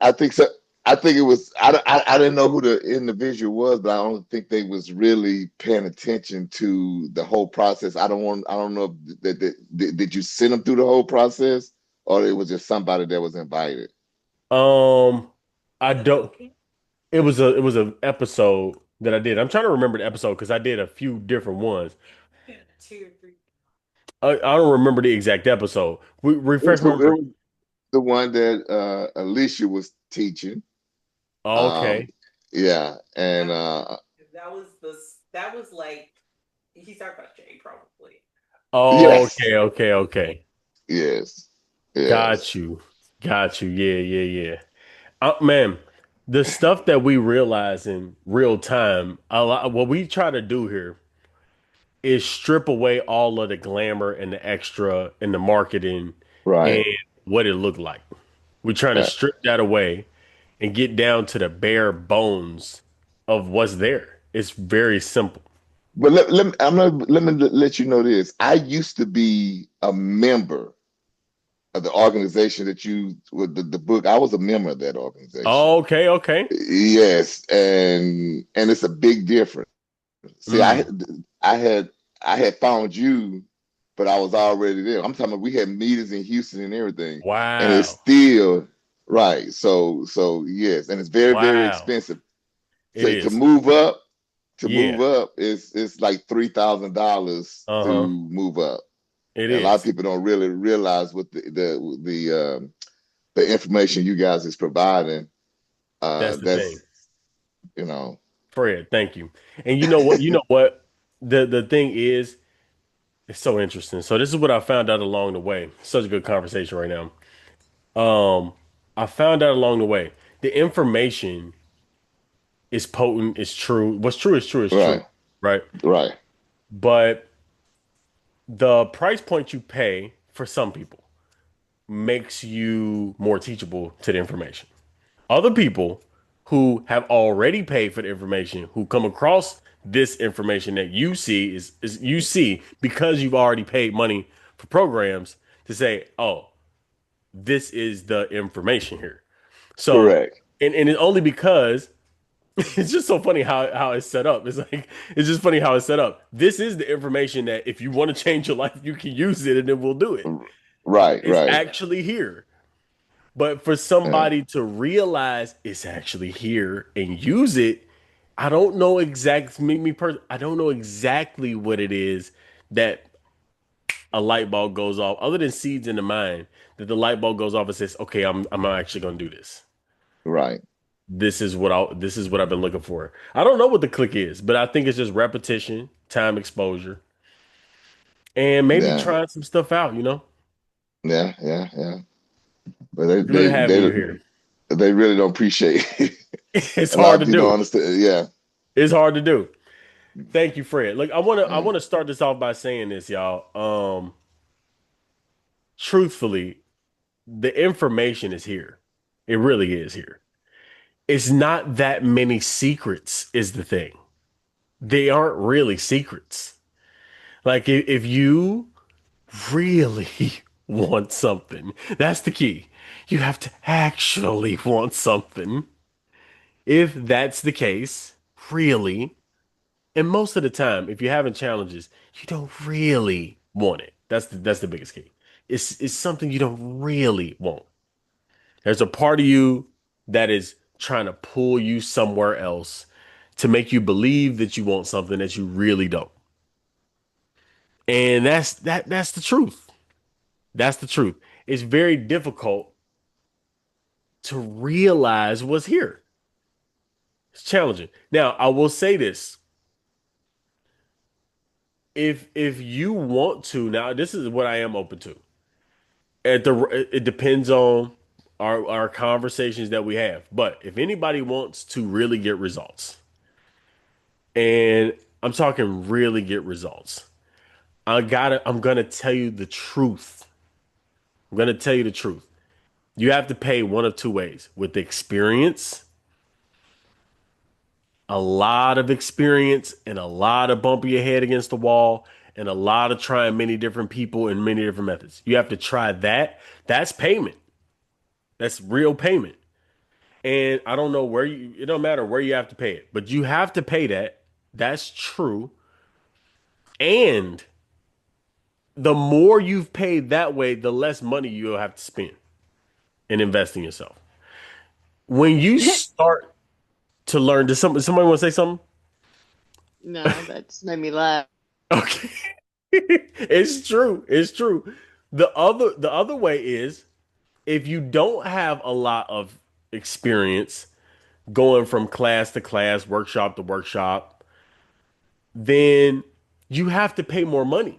I think so. I think it was. I didn't know who the individual was, but I don't think they was really paying attention to the whole process. I don't want. I don't know if did you send them through the whole process, or it was just somebody that was invited. Um, I don't. It was a episode that I did. I'm trying to remember the episode because I did a few different ones. I don't remember the exact episode. It was Refresh the, my it memory. was the one that Alicia was teaching. Oh, Um, okay. yeah, and That was like he's talking about Jay probably. Oh, yes, okay, okay, okay. yes, yes, Got you. Got you. Yeah, yeah, yeah. Man, the stuff that we realize in real time, a lot, what we try to do here is strip away all of the glamour and the extra and the marketing and right. what it looked like. We're trying to Yeah. strip that away and get down to the bare bones of what's there. It's very simple. But let me let you know this. I used to be a member of the organization that you with the book. I was a member of that organization. Oh, okay, okay. Yes, and it's a big difference. See, Mm, I had I had found you, but I was already there. I'm talking about we had meetings in Houston and everything, and it's wow. still right. So yes, and it's very Wow. expensive It to is. move up. To Yeah. move up is it's like $3,000 Uh-huh. to move up, It and a lot of is. people don't really realize what the information you guys is providing. That's the thing. That's you know Fred, thank you. And you know what? You know what? The thing is, it's so interesting. So this is what I found out along the way. Such a good conversation right now. I found out along the way. The information is potent, it's true. What's true is true is true, right, right? right, But the price point you pay for some people makes you more teachable to the information. Other people who have already paid for the information, who come across this information that you see is you see because you've already paid money for programs to say, oh, this is the information here. So, correct. and it's only because it's just so funny how it's set up. It's like it's just funny how it's set up. This is the information that if you want to change your life, you can use it and then we'll do it. Right, It's right. actually here. But for Yeah. somebody to realize it's actually here and use it, I don't know I don't know exactly what it is that a light bulb goes off, other than seeds in the mind, that the light bulb goes off and says, okay, I'm actually gonna do this. Right. This is what I've been looking for. I don't know what the click is, but I think it's just repetition, time exposure, and maybe Yeah. trying some stuff out, you know? Yeah. But Good having you here. they really don't appreciate it. It's A lot hard of to people don't do. understand. Yeah. It's hard to do. Thank you, Fred. Look, I Yeah. wanna start this off by saying this, y'all. Truthfully, the information is here. It really is here. It's not that many secrets, is the thing. They aren't really secrets. Like if you really want something, that's the key. You have to actually want something. If that's the case, really, and most of the time, if you're having challenges, you don't really want it. That's the biggest key. It's something you don't really want. There's a part of you that is trying to pull you somewhere else to make you believe that you want something that you really don't. And that's the truth. That's the truth. It's very difficult to realize what's here. It's challenging. Now, I will say this. If you want to, now this is what I am open to. It depends on our conversations that we have. But if anybody wants to really get results, and I'm talking really get results, I'm gonna tell you the truth. I'm gonna tell you the truth. You have to pay one of two ways with experience, a lot of experience, and a lot of bumping your head against the wall, and a lot of trying many different people and many different methods. You have to try that. That's payment. That's real payment. And I don't know where you, it don't matter where you have to pay it, but you have to pay that. That's true. And the more you've paid that way, the less money you'll have to spend and invest in yourself. When you start to learn, does somebody want to say something? No, that just made me laugh. Okay. It's true. It's true. The other way is if you don't have a lot of experience going from class to class, workshop to workshop, then you have to pay more money.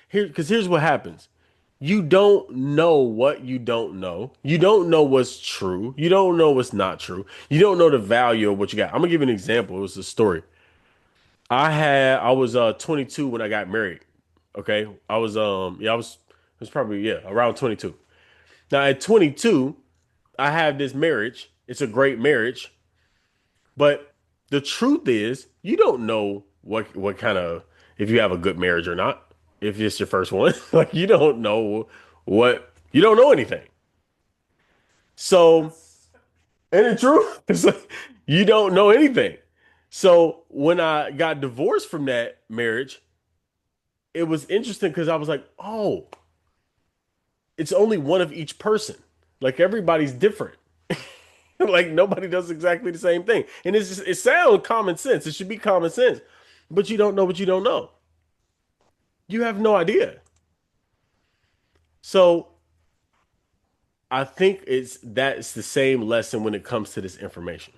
Here, because here's what happens. You don't know what you don't know. You don't know what's true. You don't know what's not true. You don't know the value of what you got. I'm gonna give you an example. It was a story. I was 22 when I got married. Okay. I was probably around 22. Now at 22, I have this marriage. It's a great marriage, but the truth is, you don't know what kind of if you have a good marriage or not. If it's your first one, like you don't know you don't know anything. So, and the truth is like you don't know anything. So when I got divorced from that marriage, it was interesting because I was like, oh, it's only one of each person. Like everybody's different. Like nobody does exactly the same thing. And it sounds common sense. It should be common sense. But you don't know what you don't know. You have no idea. So I think that's the same lesson when it comes to this information.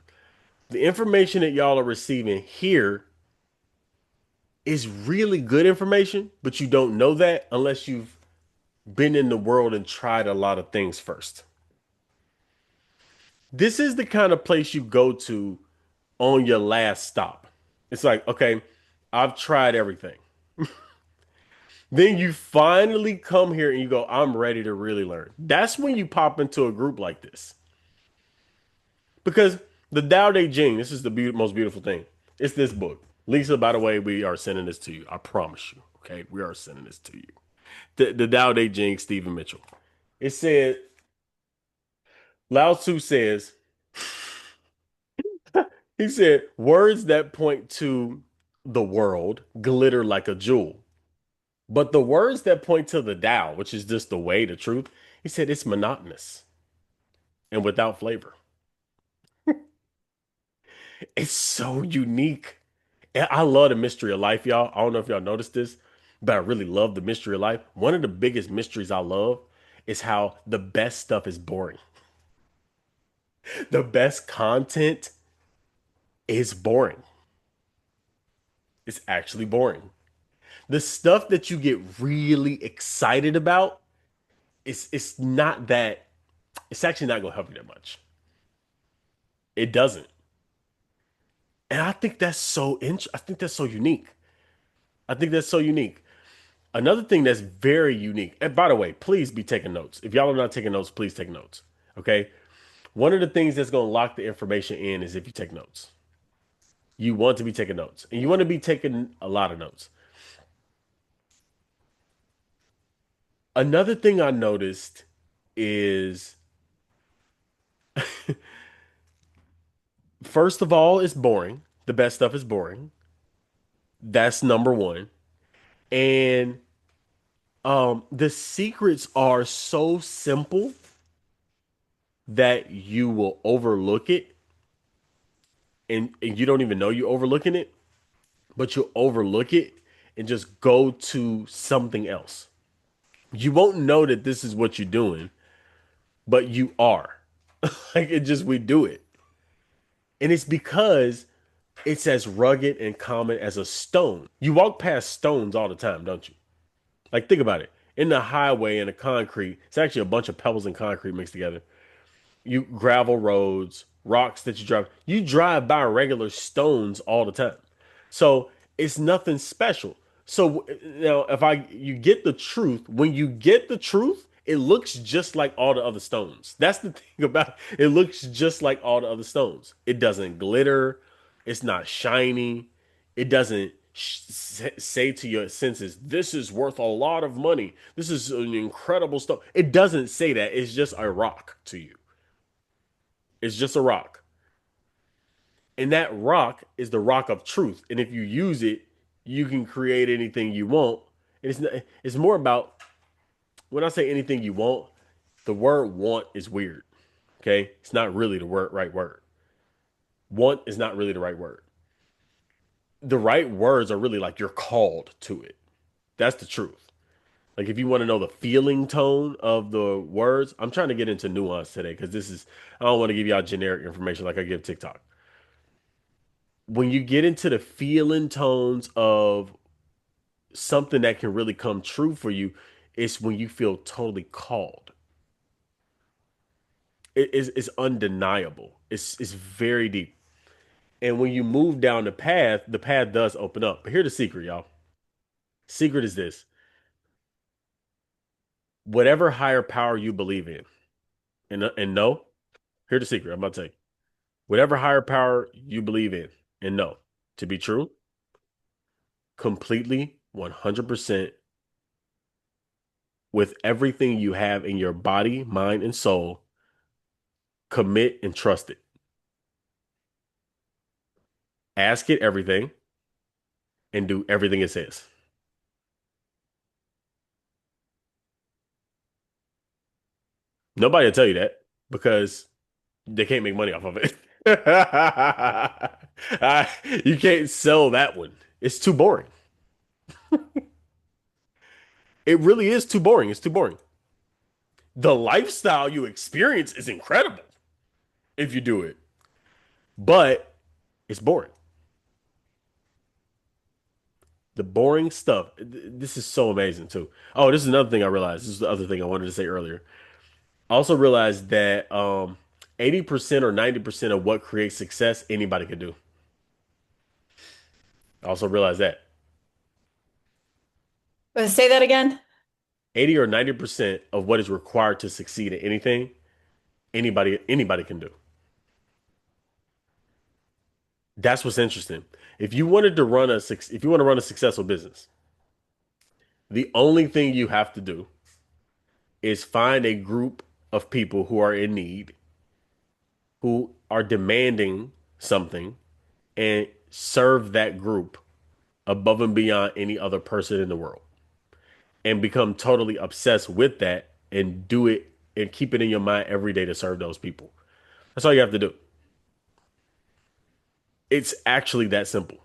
The information that y'all are receiving here is really good information, but you don't know that unless you've been in the world and tried a lot of things first. This is the kind of place you go to on your last stop. It's like, okay, I've tried everything. Then you finally come here and you go, I'm ready to really learn. That's when you pop into a group like this. Because the Tao Te Ching, this is the most beautiful thing. It's this book. Lisa, by the way, we are sending this to you. I promise you. Okay. We are sending this to you. The Tao Te Ching, Stephen Mitchell. It said, Lao Tzu says, he said, words that point to the world glitter like a jewel. But the words that point to the Tao, which is just the way, the truth, he said it's monotonous and without flavor. It's so unique. And I love the mystery of life, y'all. I don't know if y'all noticed this, but I really love the mystery of life. One of the biggest mysteries I love is how the best stuff is boring. The best content is boring. It's actually boring. The stuff that you get really excited about, it's not that, it's actually not gonna help you that much. It doesn't. And I think that's I think that's so unique. I think that's so unique. Another thing that's very unique, and by the way, please be taking notes. If y'all are not taking notes, please take notes. Okay. One of the things that's going to lock the information in is if you take notes. You want to be taking notes and you want to be taking a lot of notes. Another thing I noticed is, first of all, it's boring. The best stuff is boring. That's number one. And the secrets are so simple that you will overlook it and you don't even know you're overlooking it, but you'll overlook it and just go to something else. You won't know that this is what you're doing, but you are. Like it just, we do it. And it's because it's as rugged and common as a stone. You walk past stones all the time, don't you? Like think about it. In the highway and the concrete, it's actually a bunch of pebbles and concrete mixed together. You gravel roads, rocks that you drive. You drive by regular stones all the time. So it's nothing special. So now if you get the truth, when you get the truth, it looks just like all the other stones. That's the thing about it. It looks just like all the other stones. It doesn't glitter. It's not shiny. It doesn't say to your senses, this is worth a lot of money. This is an incredible stone. It doesn't say that. It's just a rock to you. It's just a rock. And that rock is the rock of truth. And if you use it, you can create anything you want. And it's more about when I say anything you want, the word want is weird. Okay? It's not really the right word. Want is not really the right word. The right words are really like you're called to it. That's the truth. Like if you want to know the feeling tone of the words, I'm trying to get into nuance today because I don't want to give y'all generic information like I give TikTok. When you get into the feeling tones of something that can really come true for you, it's when you feel totally called. It's undeniable. It's very deep. And when you move down the path does open up. But here's the secret, y'all. Secret is this. Whatever higher power you believe in, and no, here's the secret. I'm about to tell you. Whatever higher power you believe in and know to be true, completely 100% with everything you have in your body, mind, and soul, commit and trust it. Ask it everything and do everything it says. Nobody will tell you that because they can't make money off of it. You can't sell that one. It's too boring. It really is too boring. It's too boring. The lifestyle you experience is incredible if you do it, but it's boring. The boring stuff. This is so amazing too. Oh, this is another thing I realized. This is the other thing I wanted to say earlier. I also realized that 80% or 90% of what creates success, anybody can do. I also realized that Say that again. 80 or 90% of what is required to succeed at anything, anybody can do. That's what's interesting. If you want to run a successful business, the only thing you have to do is find a group of people who are in need, who are demanding something, and serve that group above and beyond any other person in the world, and become totally obsessed with that and do it and keep it in your mind every day to serve those people. That's all you have to do. It's actually that simple.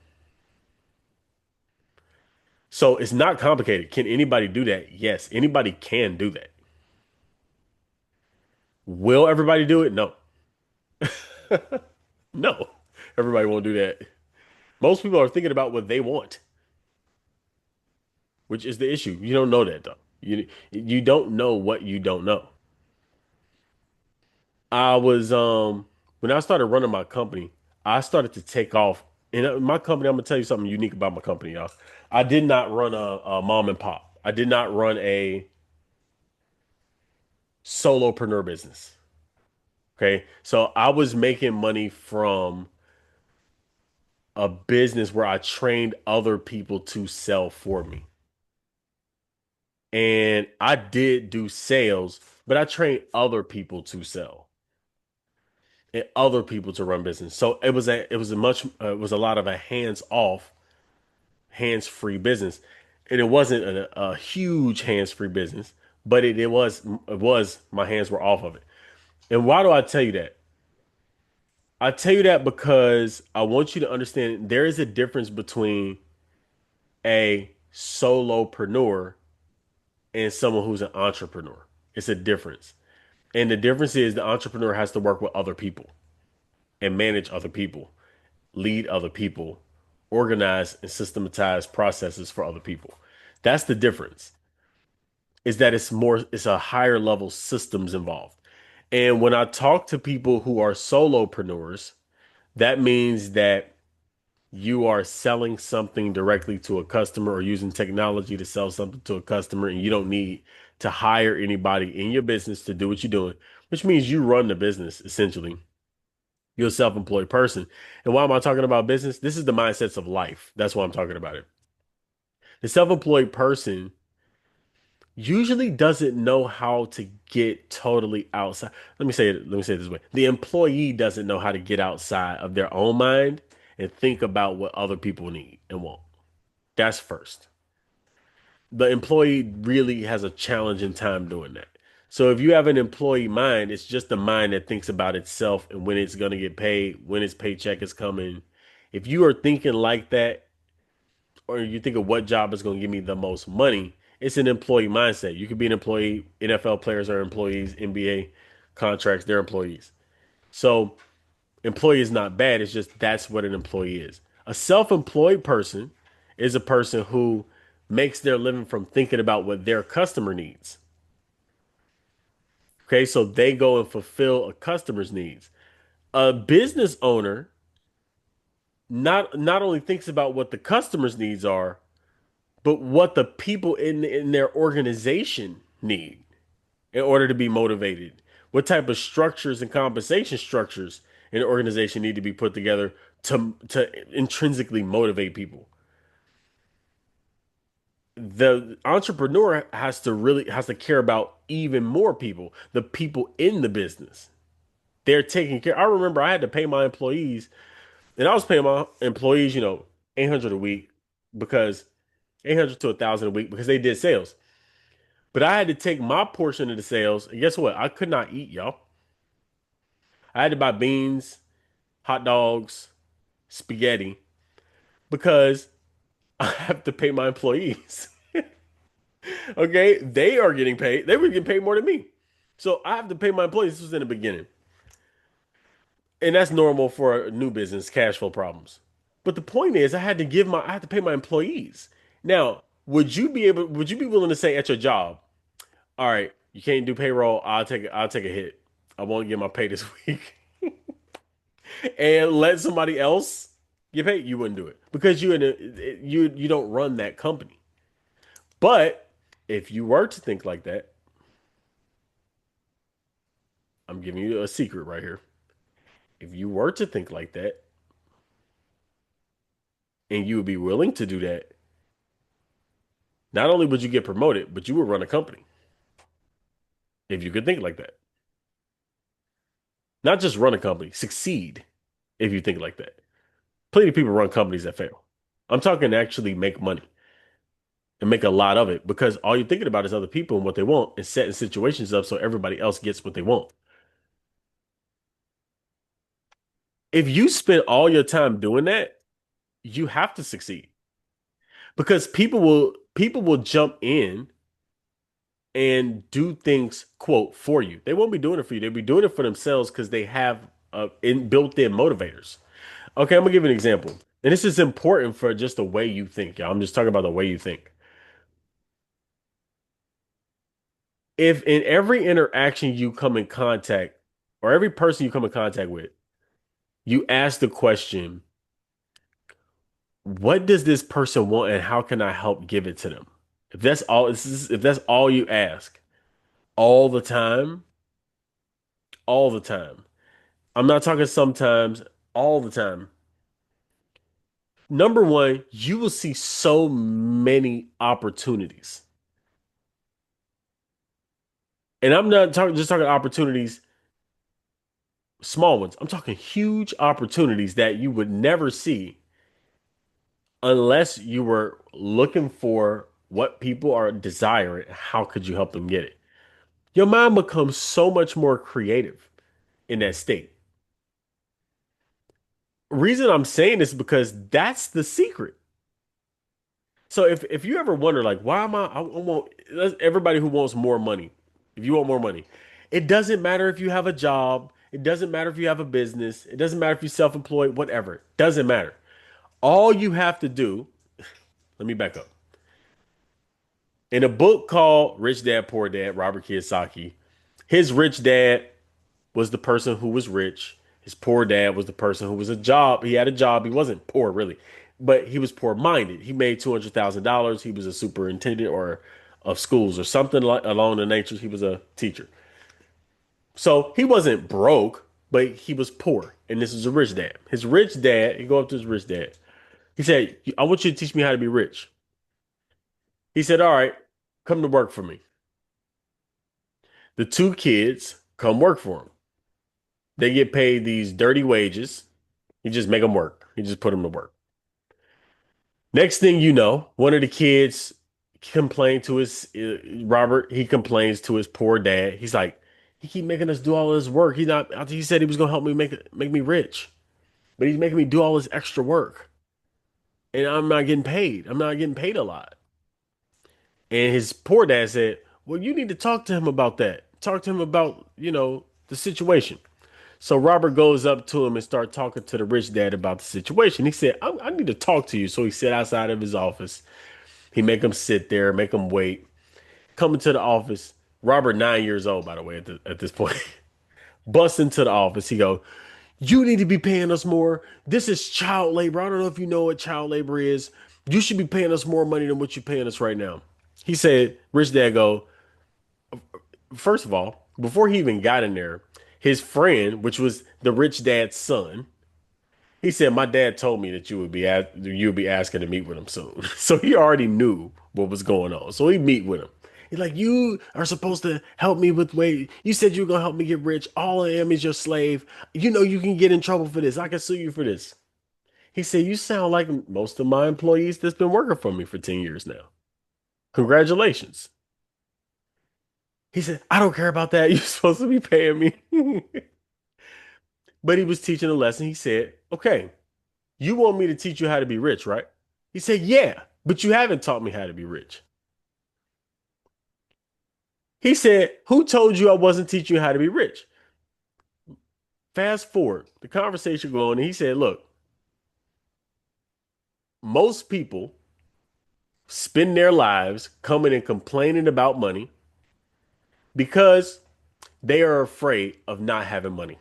So it's not complicated. Can anybody do that? Yes, anybody can do that. Will everybody do it? No. No. Everybody won't do that. Most people are thinking about what they want, which is the issue. You don't know that though. You don't know what you don't know. I was when I started running my company, I started to take off. And my company, I'm gonna tell you something unique about my company, y'all. I did not run a mom and pop. I did not run a solopreneur business. Okay. So I was making money from a business where I trained other people to sell for me. And I did do sales, but I trained other people to sell and other people to run business. So it was a lot of a hands off, hands free business, and it wasn't a huge hands free business, but it was my hands were off of it. And why do I tell you that? I tell you that because I want you to understand there is a difference between a solopreneur and someone who's an entrepreneur. It's a difference. And the difference is the entrepreneur has to work with other people and manage other people, lead other people, organize and systematize processes for other people. That's the difference. Is that it's a higher level systems involved. And when I talk to people who are solopreneurs, that means that you are selling something directly to a customer or using technology to sell something to a customer, and you don't need to hire anybody in your business to do what you're doing, which means you run the business essentially. You're a self-employed person. And why am I talking about business? This is the mindsets of life. That's why I'm talking about it. The self-employed person, usually doesn't know how to get totally outside. Let me say it this way. The employee doesn't know how to get outside of their own mind and think about what other people need and want. That's first. The employee really has a challenging time doing that. So if you have an employee mind, it's just a mind that thinks about itself and when it's going to get paid, when its paycheck is coming. If you are thinking like that, or you think of what job is going to give me the most money, it's an employee mindset. You could be an employee. NFL players are employees. NBA contracts, they're employees. So employee is not bad. It's just that's what an employee is. A self-employed person is a person who makes their living from thinking about what their customer needs. Okay, so they go and fulfill a customer's needs. A business owner not only thinks about what the customer's needs are, but what the people in their organization need in order to be motivated. What type of structures and compensation structures an organization need to be put together to intrinsically motivate people. The entrepreneur has to care about even more people, the people in the business. They're taking care. I remember I had to pay my employees, and I was paying my employees, 800 a week because 800 to 1,000 a week because they did sales. But I had to take my portion of the sales, and guess what? I could not eat, y'all. I had to buy beans, hot dogs, spaghetti because I have to pay my employees. Okay, they are getting paid. They were getting paid more than me. So I have to pay my employees. This was in the beginning. And that's normal for a new business, cash flow problems. But the point is I had to pay my employees. Now, would you be willing to say at your job, all right, you can't do payroll, I'll take a hit. I won't get my pay this week. And let somebody else get paid? You wouldn't do it. Because you don't run that company. But if you were to think like that, I'm giving you a secret right here. If you were to think like that and you would be willing to do that, not only would you get promoted, but you would run a company if you could think like that. Not just run a company, succeed if you think like that. Plenty of people run companies that fail. I'm talking actually make money and make a lot of it because all you're thinking about is other people and what they want and setting situations up so everybody else gets what they want. If you spend all your time doing that, you have to succeed because people will jump in and do things quote for you. They won't be doing it for you. They'll be doing it for themselves because they have built-in motivators. Okay, I'm gonna give you an example, and this is important for just the way you think. Y'all. I'm just talking about the way you think. If in every interaction you come in contact, or every person you come in contact with, you ask the question, what does this person want and how can I help give it to them? If that's all you ask all the time, all the time. I'm not talking sometimes, all the time. Number one, you will see so many opportunities. And I'm not talking opportunities, small ones. I'm talking huge opportunities that you would never see unless you were looking for what people are desiring. How could you help them get it? Your mind becomes so much more creative in that state. Reason I'm saying this is because that's the secret. So if you ever wonder like why am I want everybody who wants more money, if you want more money, it doesn't matter if you have a job, it doesn't matter if you have a business, it doesn't matter if you're self-employed, whatever. It doesn't matter. All you have to do, let me back up. In a book called Rich Dad Poor Dad, Robert Kiyosaki, his rich dad was the person who was rich. His poor dad was the person who was a job. He had a job. He wasn't poor really, but he was poor minded. He made $200,000. He was a superintendent or of schools or something like along the nature. He was a teacher. So he wasn't broke, but he was poor. And this is a rich dad. His rich dad, he go up to his rich dad. He said, I want you to teach me how to be rich. He said, all right, come to work for me. The two kids come work for him. They get paid these dirty wages. He just make them work. He just put them to work. Next thing you know, one of the kids complained to his Robert. He complains to his poor dad. He's like, he keep making us do all this work. He not. He said he was gonna help me make me rich, but he's making me do all this extra work, and I'm not getting paid. I'm not getting paid a lot. And his poor dad said, "Well, you need to talk to him about that. Talk to him about the situation." So Robert goes up to him and start talking to the rich dad about the situation. He said, I need to talk to you. So he sat outside of his office. He make him sit there, make him wait. Coming to the office, Robert, 9 years old, by the way, at this point, busts into the office. He go, you need to be paying us more. This is child labor. I don't know if you know what child labor is. You should be paying us more money than what you're paying us right now. He said, rich dad go, first of all, before he even got in there, his friend, which was the rich dad's son, he said, "My dad told me that you would be asking to meet with him soon." So he already knew what was going on. So he meet with him. He's like, "You are supposed to help me with weight. You said you were gonna help me get rich. All I am is your slave. You know you can get in trouble for this. I can sue you for this." He said, "You sound like most of my employees that's been working for me for 10 years now. Congratulations." He said, "I don't care about that. You're supposed to be paying me." But he was teaching a lesson. He said, "Okay, you want me to teach you how to be rich, right?" He said, "Yeah, but you haven't taught me how to be rich." He said, "Who told you I wasn't teaching you how to be rich?" Fast forward, the conversation going, and he said, "Look, most people spend their lives coming and complaining about money because they are afraid of not having money,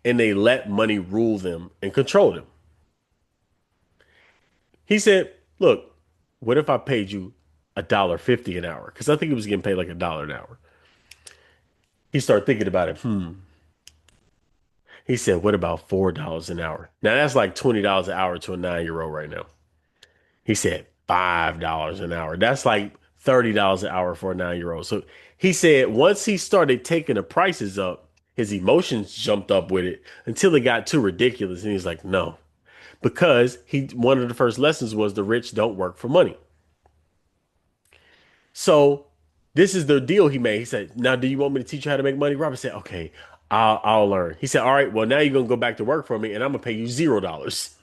and they let money rule them and control them." He said, "Look, what if I paid you $1.50 an hour?" Because I think he was getting paid like $1 an hour. He started thinking about it. He said, "What about $4 an hour?" Now that's like $20 an hour to a 9 year old right now. He said $5 an hour. That's like $30 an hour for a 9 year old. So he said once he started taking the prices up, his emotions jumped up with it until it got too ridiculous. And he's like, no, because one of the first lessons was the rich don't work for money. So this is the deal he made. He said, "Now, do you want me to teach you how to make money?" Robert said, "Okay, I'll learn." He said, "All right, well, now you're gonna go back to work for me, and I'm gonna pay you $0."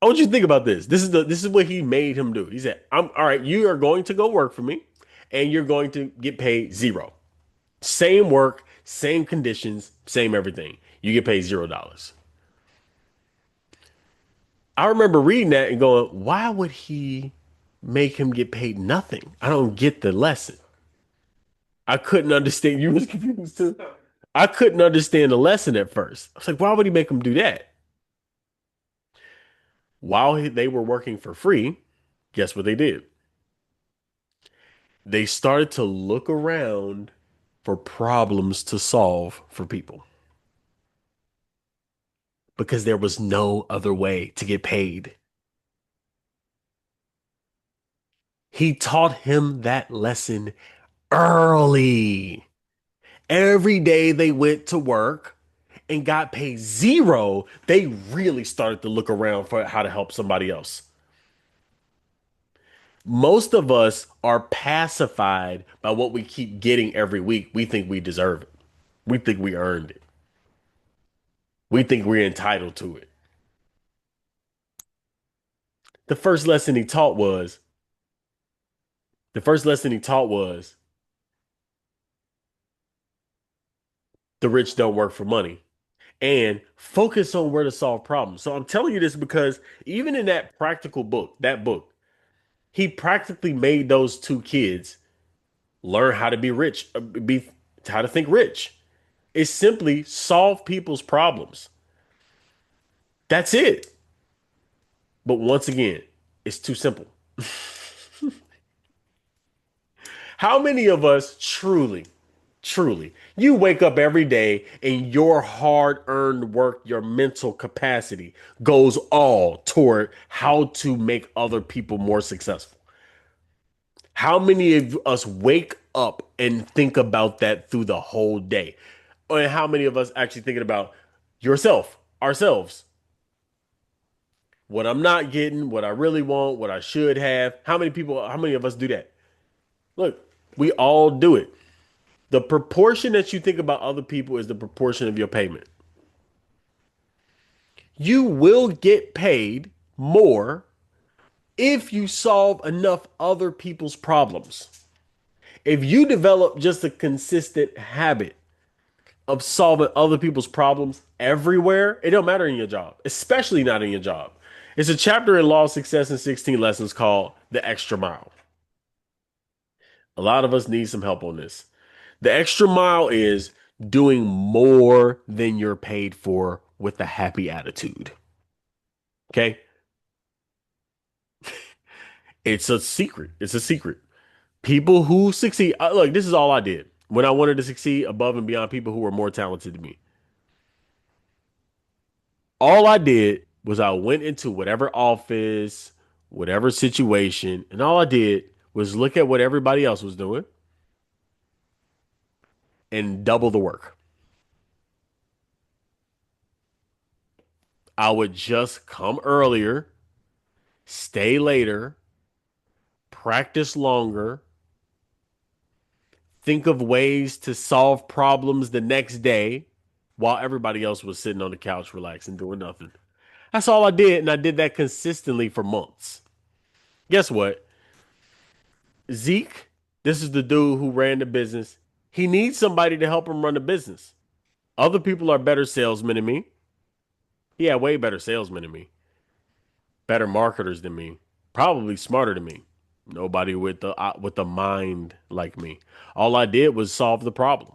I want you to think about this. This is what he made him do. He said, "I'm all right. You are going to go work for me, and you're going to get paid zero. Same work, same conditions, same everything. You get paid $0." I remember reading that and going, "Why would he make him get paid nothing? I don't get the lesson." I couldn't understand. You was confused too. I couldn't understand the lesson at first. I was like, why would he make him do that? While they were working for free, guess what they did? They started to look around for problems to solve for people because there was no other way to get paid. He taught him that lesson early. Every day they went to work and got paid zero, they really started to look around for how to help somebody else. Most of us are pacified by what we keep getting every week. We think we deserve it. We think we earned it. We think we're entitled to it. The first lesson he taught was the first lesson he taught was the rich don't work for money and focus on where to solve problems. So I'm telling you this because even in that practical book, he practically made those two kids learn how to be rich, be how to think rich. It's simply solve people's problems. That's it. But once again, it's too simple. How many of us truly, you wake up every day and your hard earned work, your mental capacity goes all toward how to make other people more successful? How many of us wake up and think about that through the whole day? And how many of us actually thinking about yourself, ourselves? What I'm not getting, what I really want, what I should have. How many of us do that? Look, we all do it. The proportion that you think about other people is the proportion of your payment. You will get paid more if you solve enough other people's problems. If you develop just a consistent habit of solving other people's problems everywhere, it don't matter in your job, especially not in your job. It's a chapter in Law of Success in 16 Lessons called The Extra Mile. A lot of us need some help on this. The extra mile is doing more than you're paid for with a happy attitude. Okay? It's a secret. It's a secret. People who succeed, look, this is all I did when I wanted to succeed above and beyond people who were more talented than me. All I did was I went into whatever office, whatever situation, and all I did was look at what everybody else was doing and double the work. I would just come earlier, stay later, practice longer, think of ways to solve problems the next day while everybody else was sitting on the couch relaxing, doing nothing. That's all I did, and I did that consistently for months. Guess what? Zeke, this is the dude who ran the business. He needs somebody to help him run the business. Other people are better salesmen than me. He had way better salesmen than me, better marketers than me, probably smarter than me. Nobody with the mind like me. All I did was solve the problem.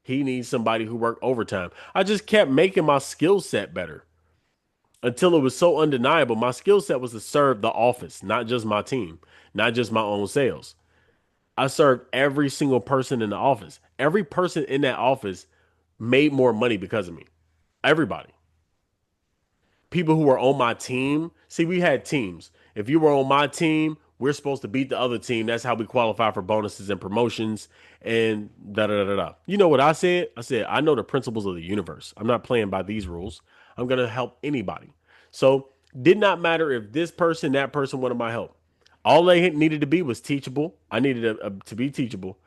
He needs somebody who worked overtime. I just kept making my skill set better until it was so undeniable. My skill set was to serve the office, not just my team, not just my own sales. I served every single person in the office. Every person in that office made more money because of me. Everybody. People who were on my team. See, we had teams. If you were on my team, we're supposed to beat the other team. That's how we qualify for bonuses and promotions and da da da da. You know what I said? I said, I know the principles of the universe. I'm not playing by these rules. I'm going to help anybody. So, did not matter if this person, that person wanted my help. All they needed to be was teachable. I needed to be teachable.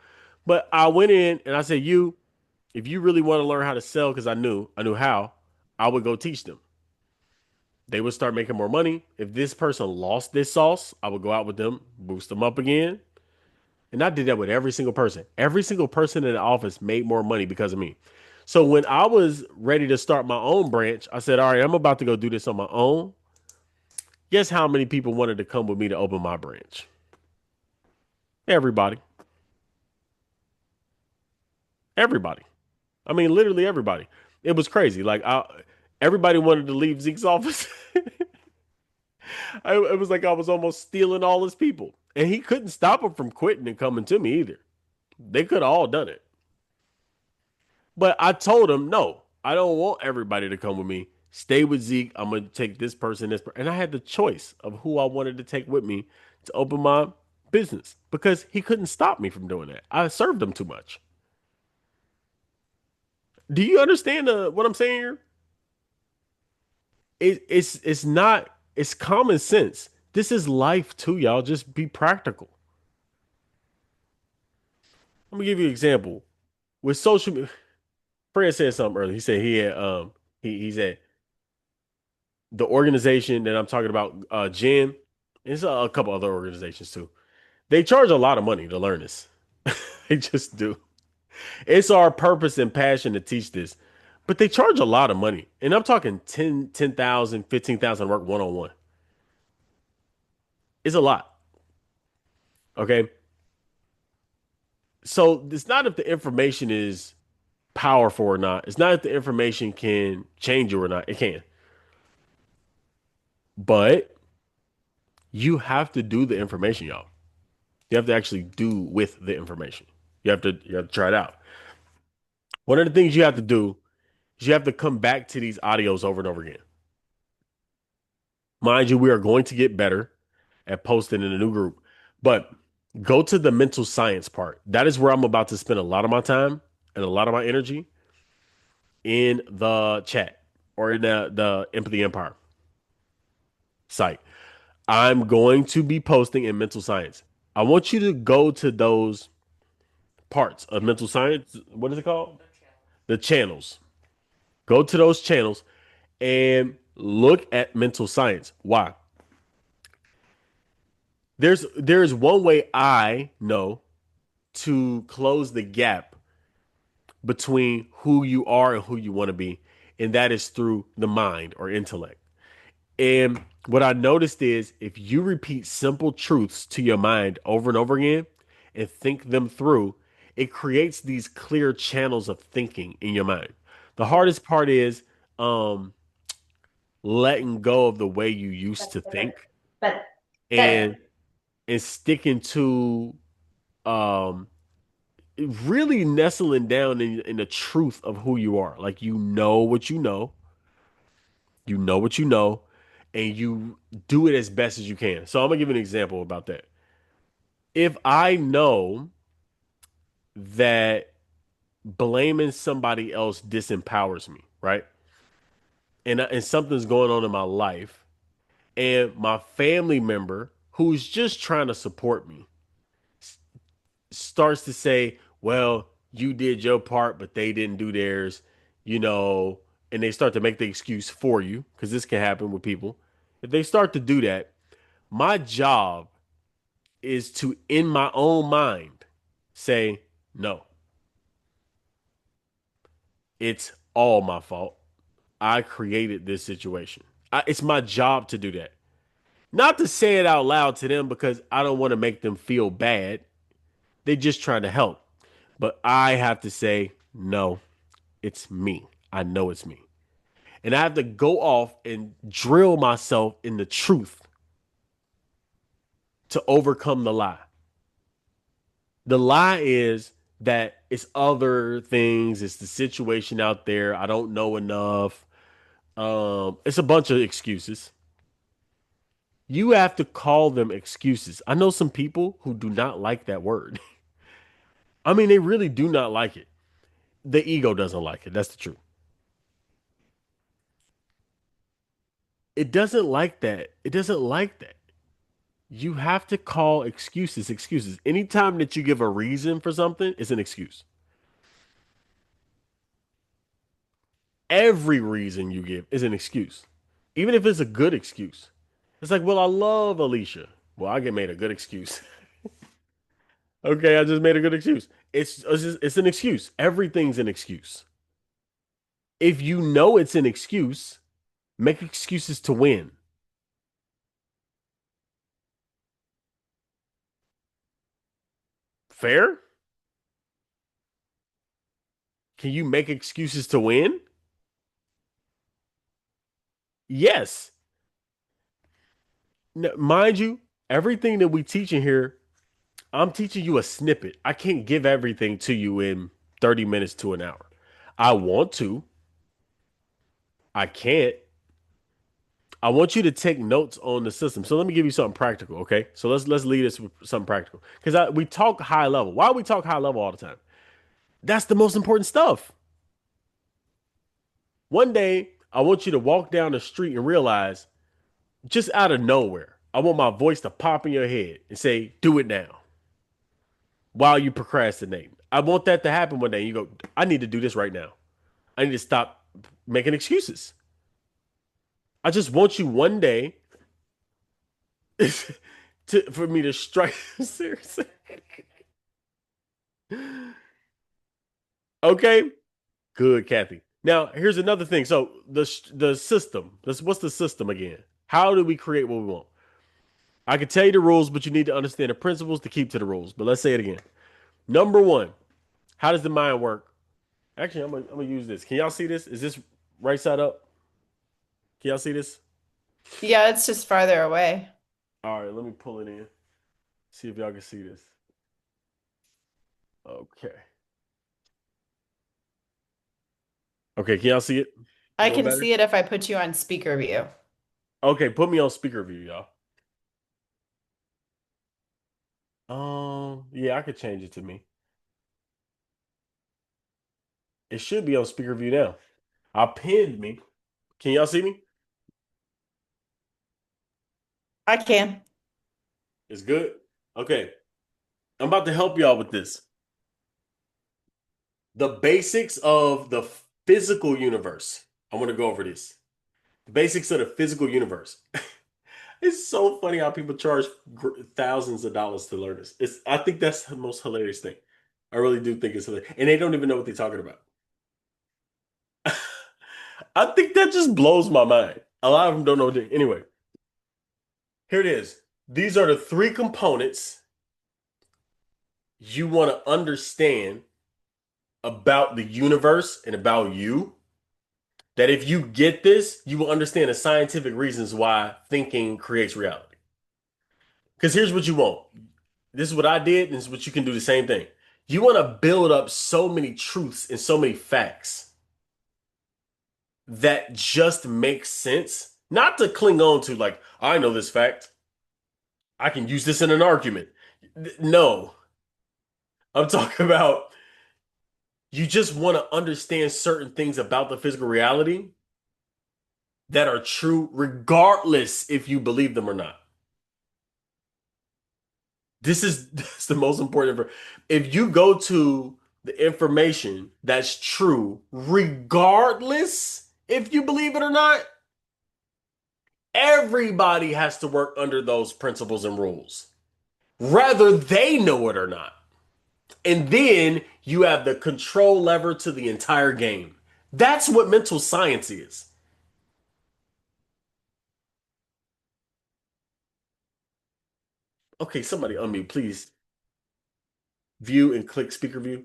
But I went in and I said, if you really want to learn how to sell, because I knew how, I would go teach them. They would start making more money. If this person lost this sauce, I would go out with them, boost them up again. And I did that with every single person. Every single person in the office made more money because of me. So when I was ready to start my own branch, I said, all right, I'm about to go do this on my own. Guess how many people wanted to come with me to open my branch? Everybody. Everybody. I mean, literally everybody. It was crazy. Everybody wanted to leave Zeke's office. It was like I was almost stealing all his people. And he couldn't stop him from quitting and coming to me either. They could have all done it. But I told him, no, I don't want everybody to come with me. Stay with Zeke. I'm going to take And I had the choice of who I wanted to take with me to open my business because he couldn't stop me from doing that. I served him too much. Do you understand what I'm saying here? It's not, it's common sense. This is life too, y'all. Just be practical. Let me give you an example. With social media, Fred said something earlier. He said he had he said the organization that I'm talking about, Jen, it's a couple other organizations too. They charge a lot of money to learn this. They just do. It's our purpose and passion to teach this. But they charge a lot of money. And I'm talking 10,000, 15,000 work one on one. It's a lot. Okay. So it's not if the information is powerful or not. It's not if the information can change you or not. It can. But you have to do the information, y'all. You have to actually do with the information. You have to try it out. One of the things you have to do is you have to come back to these audios over and over again. Mind you, we are going to get better at posting in a new group. But Go to the mental science part. That is where I'm about to spend a lot of my time and a lot of my energy in the chat or in the Empathy Empire site. I'm going to be posting in mental science. I want you to go to those parts of mental science. What is it called? The channels. Go to those channels and look at mental science. Why? There's one way I know to close the gap between who you are and who you want to be, and that is through the mind or intellect. And what I noticed is if you repeat simple truths to your mind over and over again and think them through, it creates these clear channels of thinking in your mind. The hardest part is um, letting go of the way you used to think and sticking to um, really nestling down in the truth of who you are. Like you know what you know, and you do it as best as you can. So I'm gonna give you an example about that. If I know that blaming somebody else disempowers me, right? And something's going on in my life, and my family member who's just trying to support me starts to say, "Well, you did your part, but they didn't do theirs," you know, and they start to make the excuse for you because this can happen with people. If they start to do that, my job is to, in my own mind, say, no, it's all my fault. I created this situation. It's my job to do that. Not to say it out loud to them because I don't want to make them feel bad. They just trying to help. But I have to say, no, it's me. I know it's me. And I have to go off and drill myself in the truth to overcome the lie. The lie is that it's other things, it's the situation out there. I don't know enough. It's a bunch of excuses. You have to call them excuses. I know some people who do not like that word. I mean, they really do not like it. The ego doesn't like it. That's the truth. It doesn't like that. It doesn't like that. You have to call excuses excuses. Anytime that you give a reason for something, it's an excuse. Every reason you give is an excuse, even if it's a good excuse. It's like, well, I love Alicia. Well, I get made a good excuse. Okay, I just made a good excuse. It's an excuse. Everything's an excuse. If you know it's an excuse, make excuses to win. Fair? Can you make excuses to win? Yes. Mind you, everything that we teach in here, I'm teaching you a snippet. I can't give everything to you in 30 minutes to an hour. I want to. I can't. I want you to take notes on the system. So let me give you something practical, okay? So let's lead us with something practical. Because we talk high level. Why do we talk high level all the time? That's the most important stuff. One day, I want you to walk down the street and realize, just out of nowhere, I want my voice to pop in your head and say, do it now while you procrastinate. I want that to happen one day. You go, I need to do this right now. I need to stop making excuses. I just want you one day for me to strike. Seriously. Okay. Good, Kathy. Now, here's another thing. So the system. What's the system again? How do we create what we want? I can tell you the rules, but you need to understand the principles to keep to the rules. But let's say it again. Number one, how does the mind work? Actually, I'm gonna use this. Can y'all see this? Is this right side up? Can y'all see this? Yeah, it's just farther away. All right, let me pull it in. See if y'all can see this. Okay. Okay, can y'all see it? A I little can better? see it if I put you on speaker view. Okay, put me on speaker view, y'all. Yeah, I could change it to me. It should be on speaker view now. I pinned me. Can y'all see me? I can. It's good. Okay. I'm about to help y'all with this. The basics of the physical universe. I want to go over this. The basics of the physical universe. It's so funny how people charge thousands of dollars to learn this. I think that's the most hilarious thing. I really do think it's hilarious. And they don't even know what they're talking about. I think that just blows my mind. A lot of them don't know. Anyway, here it is. These are the three components you want to understand about the universe and about you. That if you get this, you will understand the scientific reasons why thinking creates reality. Because here's what you want. This is what I did, and this is what you can do the same thing. You want to build up so many truths and so many facts that just make sense, not to cling on to like, I know this fact. I can use this in an argument. No, I'm talking about you just want to understand certain things about the physical reality that are true, regardless if you believe them or not. This the most important. If you go to the information that's true, regardless if you believe it or not, everybody has to work under those principles and rules, whether they know it or not. And then you have the control lever to the entire game. That's what mental science is. Okay, somebody unmute, please. View and click speaker view.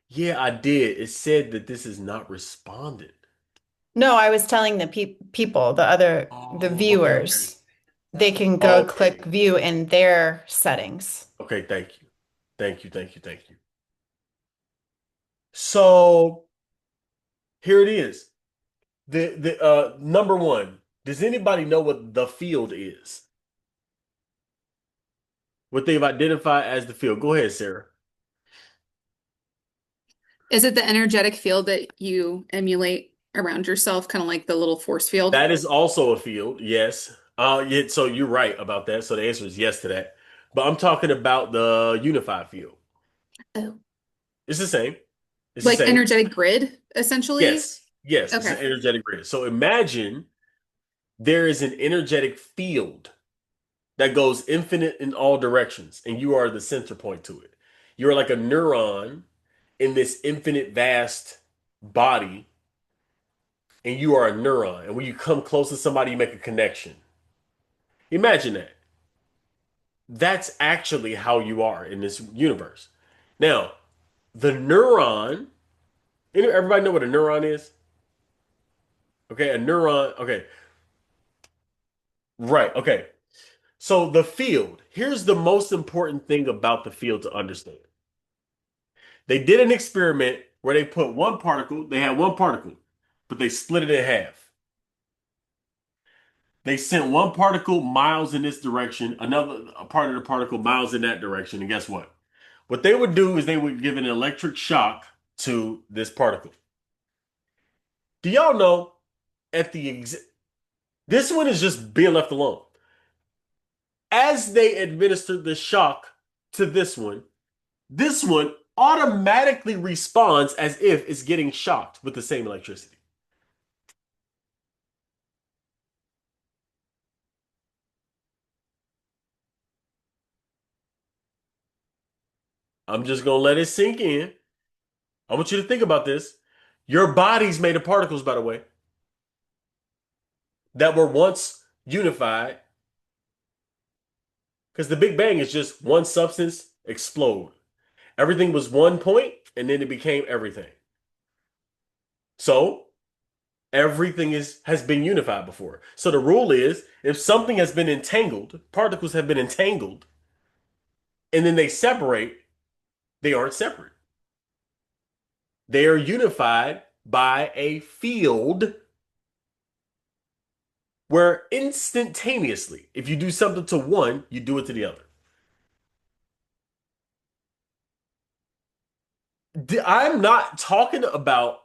Yeah, I did. It said that this is not responded. No, I was telling the people, the Oh, okay. viewers, they can go Okay. click view in their settings. Okay, thank you. Thank you, thank you, thank you. So here it is. The number one, does anybody know what the field is? What they've identified as the field. Go ahead, Sarah. Is it the energetic field that you emulate around yourself, kind of like the little force field? That is also a field, yes. Yeah, so you're right about that. So the answer is yes to that. But I'm talking about the unified field. Oh, It's the same. It's the like same. energetic grid, essentially? Yes. Yes, it's an Okay. energetic grid. So imagine there is an energetic field that goes infinite in all directions, and you are the center point to it. You're like a neuron in this infinite vast body, and you are a neuron. And when you come close to somebody, you make a connection. Imagine that. That's actually how you are in this universe. Now, the neuron, everybody know what a neuron is? Okay, a neuron, okay, right, okay. So the field, here's the most important thing about the field to understand. They did an experiment where they put one particle, they had one particle, but they split it in half. They sent one particle miles in this direction, another part of the particle miles in that direction, and guess what? What they would do is they would give an electric shock to this particle. Do y'all know at this one is just being left alone. As they administered the shock to this one automatically responds as if it's getting shocked with the same electricity. I'm just gonna let it sink in. I want you to think about this. Your body's made of particles, by the way, that were once unified. Because the Big Bang is just one substance explode. Everything was one point, and then it became everything. So everything has been unified before. So the rule is if something has been entangled, particles have been entangled, and then they separate, they aren't separate. They are unified by a field where instantaneously, if you do something to one, you do it to the other. I'm not talking about,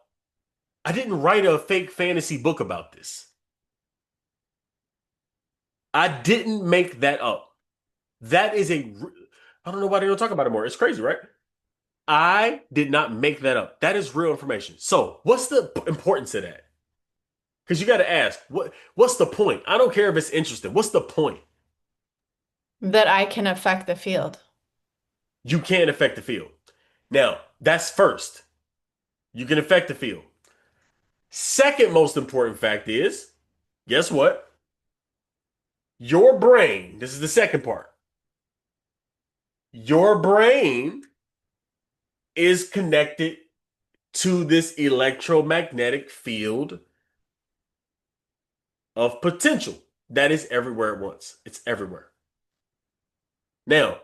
I didn't write a fake fantasy book about this. I didn't make that up. That is I don't know why they don't talk about it more. It's crazy, right? I did not make that up. That is real information. So, what's the importance of that? Because you got to ask, what's the point? I don't care if it's interesting. What's the point? That I can affect the field. You can't affect the field. Now, that's first. You can affect the field. Second most important fact is, guess what? Your brain, this is the second part. Your brain is connected to this electromagnetic field of potential that is everywhere at once. It's everywhere. Now,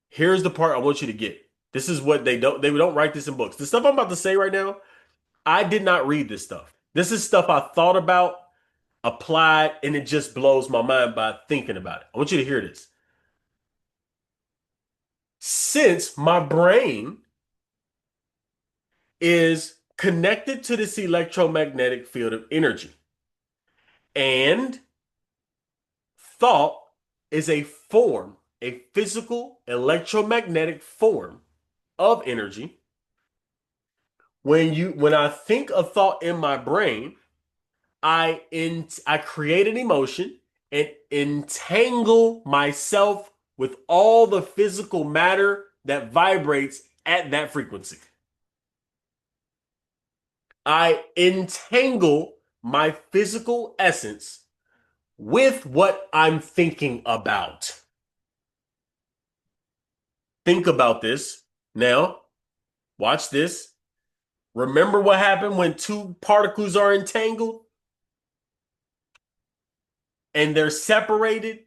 here's the part I want you to get. This is what they don't write this in books. The stuff I'm about to say right now, I did not read this stuff. This is stuff I thought about, applied, and it just blows my mind by thinking about it. I want you to hear this. Since my brain is connected to this electromagnetic field of energy, and thought is a form, a physical electromagnetic form of energy. When I think a thought in my brain, I create an emotion and entangle myself with all the physical matter that vibrates at that frequency. I entangle my physical essence with what I'm thinking about. Think about this. Now, watch this. Remember what happened when two particles are entangled and they're separated?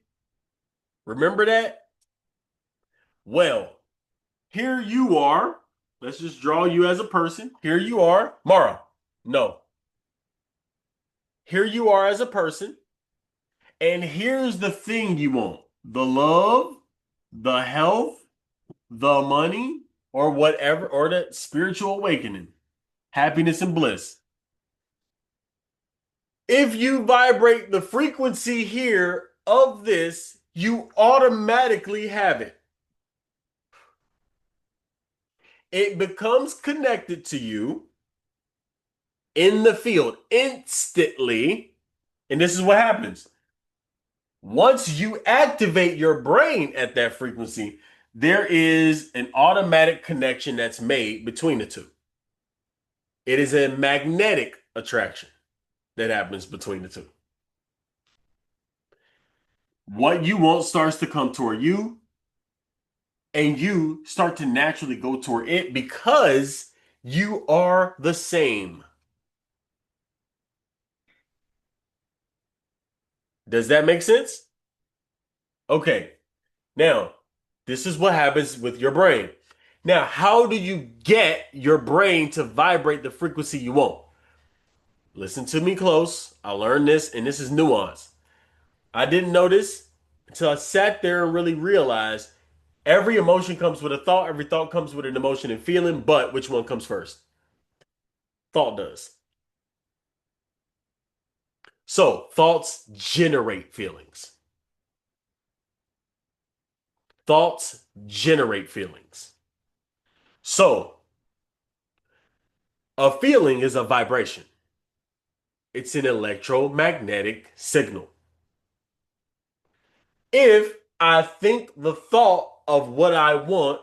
Remember that? Well, here you are. Let's just draw you as a person. Here you are. Mara, no. Here you are as a person. And here's the thing you want: the love, the health, the money, or whatever, or the spiritual awakening, happiness and bliss. If you vibrate the frequency here of this, you automatically have it. It becomes connected to you in the field instantly. And this is what happens. Once you activate your brain at that frequency, there is an automatic connection that's made between the two. It is a magnetic attraction that happens between the two. What you want starts to come toward you, and you start to naturally go toward it because you are the same. Does that make sense? Okay. Now, this is what happens with your brain. Now, how do you get your brain to vibrate the frequency you want? Listen to me close. I learned this, and this is nuance. I didn't know this until I sat there and really realized every emotion comes with a thought. Every thought comes with an emotion and feeling, but which one comes first? Thought does. So, thoughts generate feelings. Thoughts generate feelings. So, a feeling is a vibration. It's an electromagnetic signal. If I think the thought of what I want,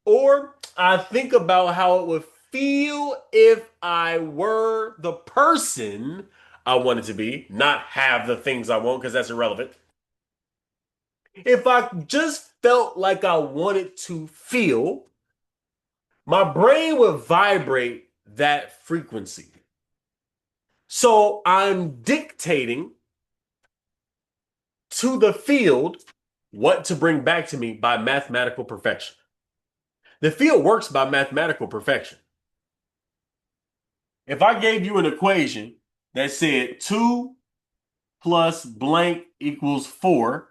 or I think about how it would feel if I were the person I wanted to be, not have the things I want, because that's irrelevant. If I just felt like I wanted to feel, my brain would vibrate that frequency. So I'm dictating to the field what to bring back to me by mathematical perfection. The field works by mathematical perfection. If I gave you an equation that said 2 plus blank equals 4,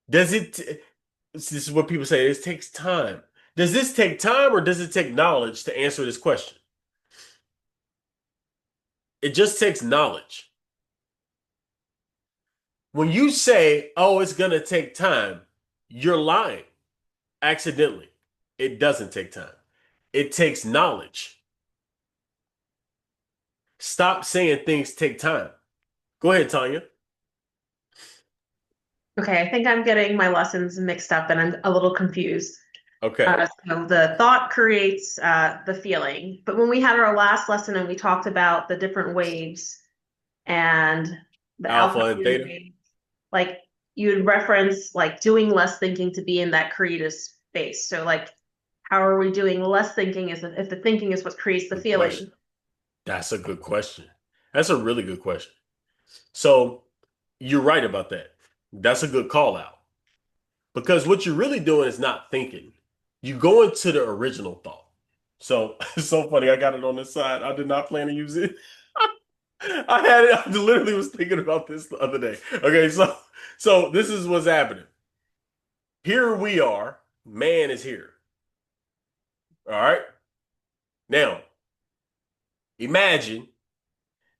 this is what people say, it takes time. Does this take time or does it take knowledge to answer this question? It just takes knowledge. When you say, oh, it's going to take time, you're lying accidentally. It doesn't take time. It takes knowledge. Stop saying things take time. Go ahead, Tanya. Okay, I think I'm getting my lessons mixed up and I'm a little confused. Okay. So the thought creates the feeling. But when we had our last lesson and we talked about the different waves and the Alpha alpha and theta. wave, like you would reference like doing less thinking to be in that creative space. So like, how are we doing less thinking if the thinking is what creates the Good feeling? question. That's a good question. That's a really good question. So you're right about that. That's a good call out. Because what you're really doing is not thinking. You go into the original thought. So it's so funny. I got it on this side. I did not plan to use it. I had it. I literally was thinking about this the other day. Okay, so this is what's happening. Here we are. Man is here. All right. Now, imagine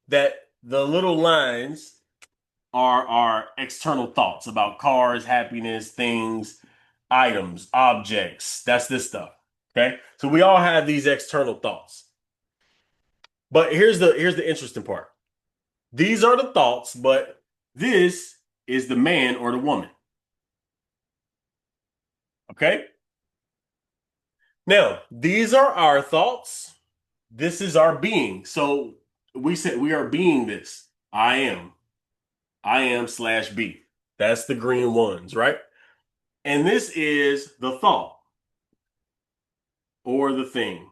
that the little lines are external thoughts about cars, happiness, things, items, objects. That's this stuff. Okay. So we all have these external thoughts. But here's the interesting part. These are the thoughts, but this is the man or the woman. Okay? Now, these are our thoughts. This is our being. So we said we are being this. I am. I am slash be. That's the green ones, right? And this is the thought or the thing.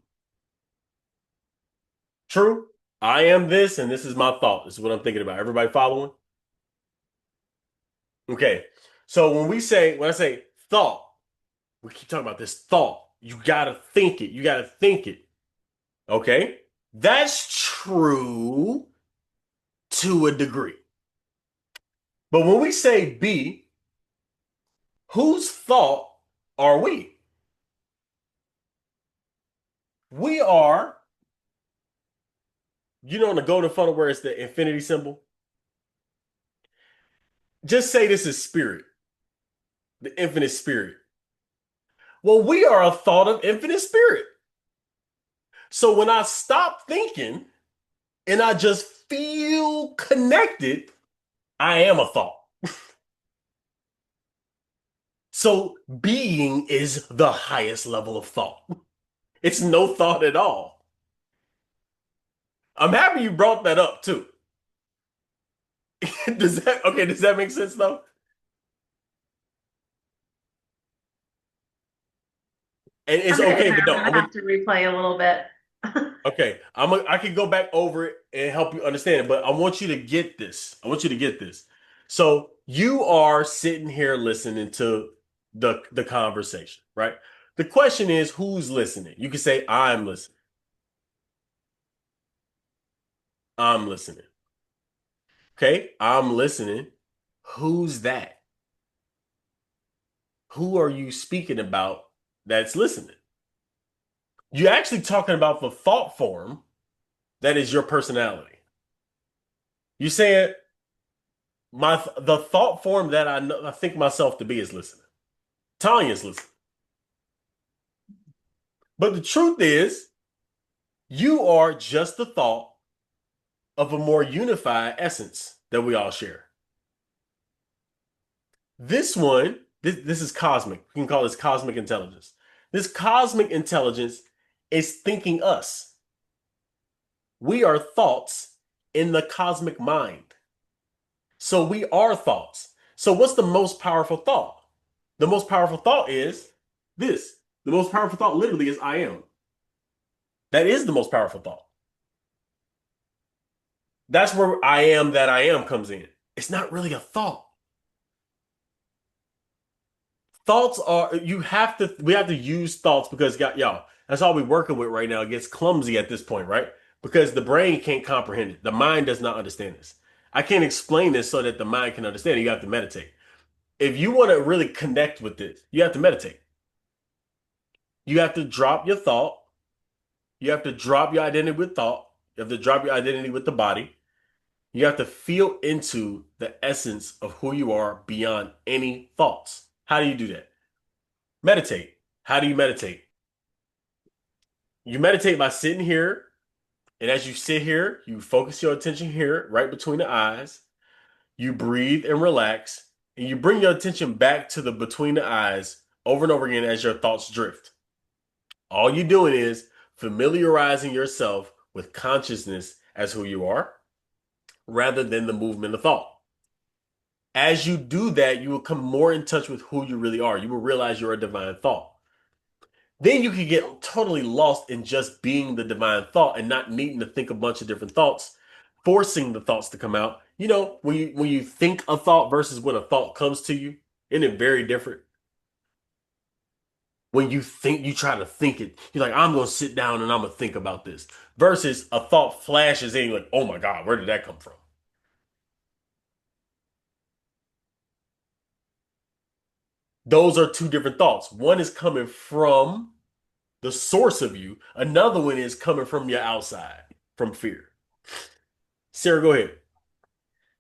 True? I am this, and this is my thought. This is what I'm thinking about. Everybody following? Okay. So when I say thought, we keep talking about this thought. You gotta think it. You gotta think it. Okay? That's true to a degree. But when we say be, whose thought are we? We are, in the golden funnel where it's the infinity symbol. Just say this is spirit, the infinite spirit. Well, we are a thought of infinite spirit. So when I stop thinking and I just feel connected, I am a thought. So being is the highest level of thought. It's no thought at all. I'm happy you brought that up too. Does that make sense though? And it's okay, but no, I'm gonna have to replay a little bit. okay. I can go back over it and help you understand it, but I want you to get this. I want you to get this. So you are sitting here listening to the conversation, right? The question is, who's listening? You can say, I'm listening. I'm listening. Okay, I'm listening. Who's that? Who are you speaking about that's listening? You're actually talking about the thought form that is your personality. You saying the thought form that I think myself to be is listening. Tanya's listening. But the truth is, you are just the thought of a more unified essence that we all share. This is cosmic. We can call this cosmic intelligence. This cosmic intelligence is thinking us. We are thoughts in the cosmic mind. So we are thoughts. So what's the most powerful thought? The most powerful thought is this. The most powerful thought literally is I am. That is the most powerful thought. That's where I am that I am comes in. It's not really a thought. Thoughts are, we have to use thoughts because y'all, that's all we're working with right now. It gets clumsy at this point, right? Because the brain can't comprehend it. The mind does not understand this. I can't explain this so that the mind can understand it. You have to meditate. If you want to really connect with this, you have to meditate. You have to drop your thought. You have to drop your identity with thought. You have to drop your identity with the body. You have to feel into the essence of who you are beyond any thoughts. How do you do that? Meditate. How do you meditate? You meditate by sitting here, and as you sit here, you focus your attention here, right between the eyes. You breathe and relax, and you bring your attention back to the between the eyes over and over again as your thoughts drift. All you're doing is familiarizing yourself with consciousness as who you are, rather than the movement of thought. As you do that, you will come more in touch with who you really are. You will realize you're a divine thought. Then you can get totally lost in just being the divine thought and not needing to think a bunch of different thoughts, forcing the thoughts to come out. You know, when you think a thought versus when a thought comes to you, isn't it very different? When you think, you try to think it, you're like, I'm going to sit down and I'm going to think about this, versus a thought flashes in, you're like, oh my God, where did that come from? Those are two different thoughts. One is coming from the source of you. Another one is coming from your outside, from fear. Sarah, go ahead.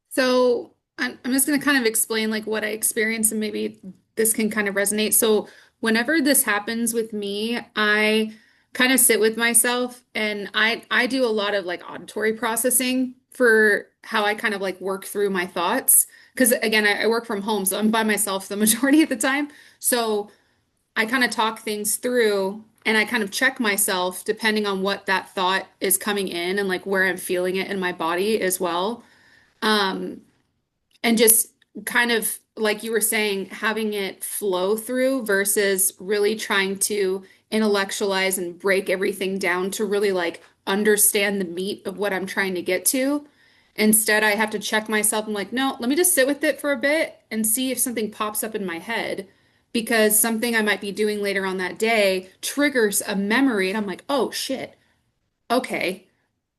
So I'm just going to kind of explain like what I experienced and maybe this can kind of resonate. So whenever this happens with me, I kind of sit with myself and I do a lot of like auditory processing for how I kind of like work through my thoughts. Because again, I work from home, so I'm by myself the majority of the time. So I kind of talk things through and I kind of check myself depending on what that thought is coming in and like where I'm feeling it in my body as well. Um, and just kind of like you were saying, having it flow through versus really trying to intellectualize and break everything down to really like understand the meat of what I'm trying to get to. Instead, I have to check myself. I'm like, no, let me just sit with it for a bit and see if something pops up in my head because something I might be doing later on that day triggers a memory. And I'm like, oh shit, okay.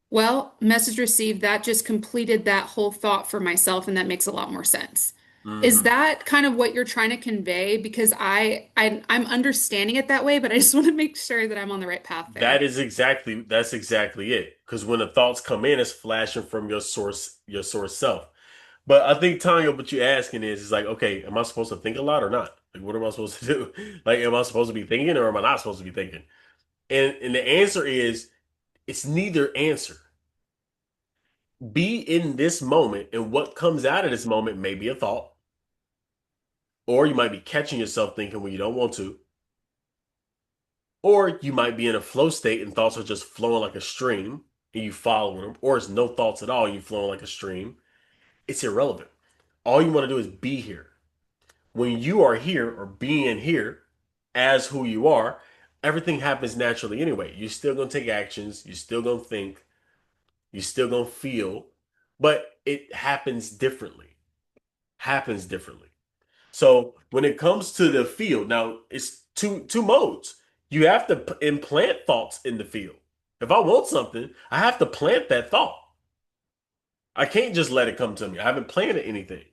Well, message received, that just completed that whole thought for myself, and that makes a lot more sense. Is Mhm. that kind of what you're trying to convey? Because I'm understanding it that way, but I just want to make sure that I'm on the right path there. That's exactly it. Because when the thoughts come in, it's flashing from your source self. But I think Tanya, what you're asking is like, okay, am I supposed to think a lot or not? Like, what am I supposed to do? Like, am I supposed to be thinking or am I not supposed to be thinking? And the answer is it's neither answer. Be in this moment, and what comes out of this moment may be a thought, or you might be catching yourself thinking when you don't want to, or you might be in a flow state and thoughts are just flowing like a stream and you following them, or it's no thoughts at all and you flowing like a stream. It's irrelevant. All you want to do is be here. When you are here or being here as who you are, everything happens naturally anyway. You're still going to take actions, you're still going to think, you're still going to feel, but it happens differently. Happens differently. So when it comes to the field, now it's two modes. You have to implant thoughts in the field. If I want something, I have to plant that thought. I can't just let it come to me. I haven't planted anything.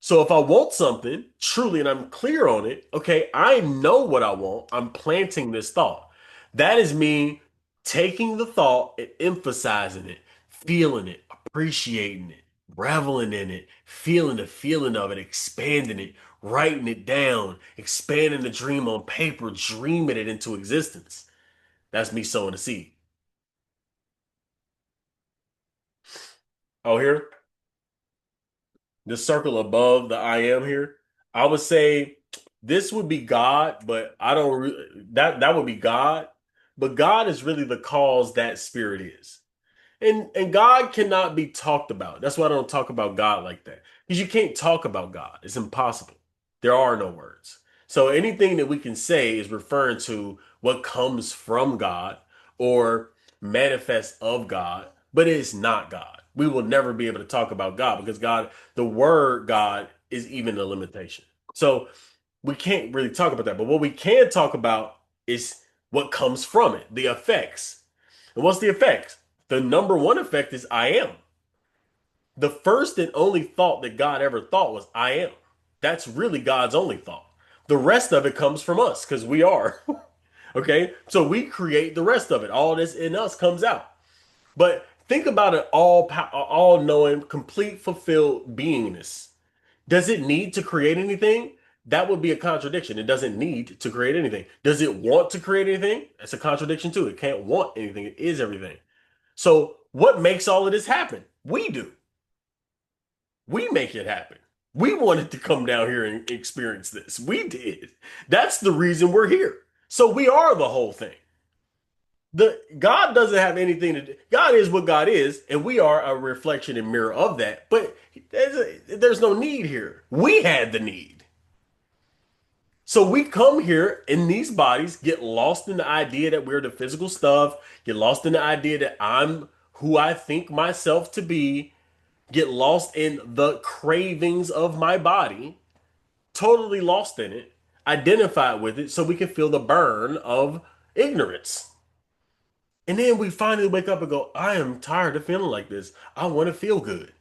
So if I want something truly and I'm clear on it, okay, I know what I want. I'm planting this thought. That is me taking the thought and emphasizing it, feeling it, appreciating it, reveling in it, feeling the feeling of it, expanding it, writing it down, expanding the dream on paper, dreaming it into existence. That's me sowing the seed. Oh, here, the circle above the I am here, I would say this would be God, but I don't that would be God, but God is really the cause that spirit is. And God cannot be talked about. That's why I don't talk about God like that. Because you can't talk about God. It's impossible. There are no words. So anything that we can say is referring to what comes from God or manifests of God, but it is not God. We will never be able to talk about God because God, the word God is even a limitation. So we can't really talk about that. But what we can talk about is what comes from it, the effects. And what's the effects? The number one effect is I am. The first and only thought that God ever thought was I am. That's really God's only thought. The rest of it comes from us because we are. Okay? So we create the rest of it. All this in us comes out. But think about it all knowing, complete, fulfilled beingness. Does it need to create anything? That would be a contradiction. It doesn't need to create anything. Does it want to create anything? That's a contradiction too. It can't want anything. It is everything. So what makes all of this happen? We do. We make it happen. We wanted to come down here and experience this. We did. That's the reason we're here. So we are the whole thing. The God doesn't have anything to do. God is what God is, and we are a reflection and mirror of that. But there's no need here. We had the need. So we come here in these bodies, get lost in the idea that we're the physical stuff, get lost in the idea that I'm who I think myself to be, get lost in the cravings of my body, totally lost in it, identify with it so we can feel the burn of ignorance. And then we finally wake up and go, I am tired of feeling like this. I want to feel good.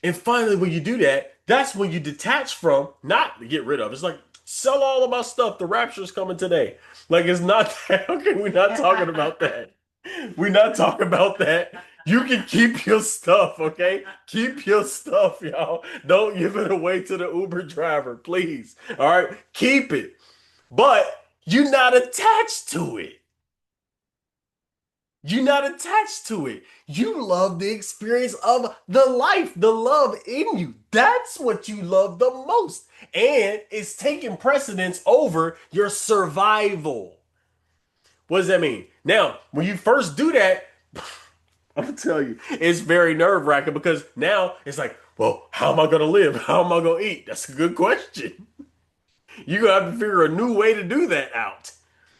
And finally, when you do that, that's when you detach from, not get rid of. It's like, sell all of my stuff. The rapture's coming today. Like, it's not that. Okay, we're not talking about that. We're not talking about that. You can keep your stuff, okay? Keep your stuff, y'all. Don't give it away to the Uber driver, please. All right? Keep it. But you're not attached to it. You're not attached to it. You love the experience of the life, the love in you. That's what you love the most. And it's taking precedence over your survival. What does that mean? Now, when you first do that, I'm gonna tell you, it's very nerve-wracking because now it's like, well, how am I gonna live? How am I gonna eat? That's a good question. You're gonna have to figure a new way to do that out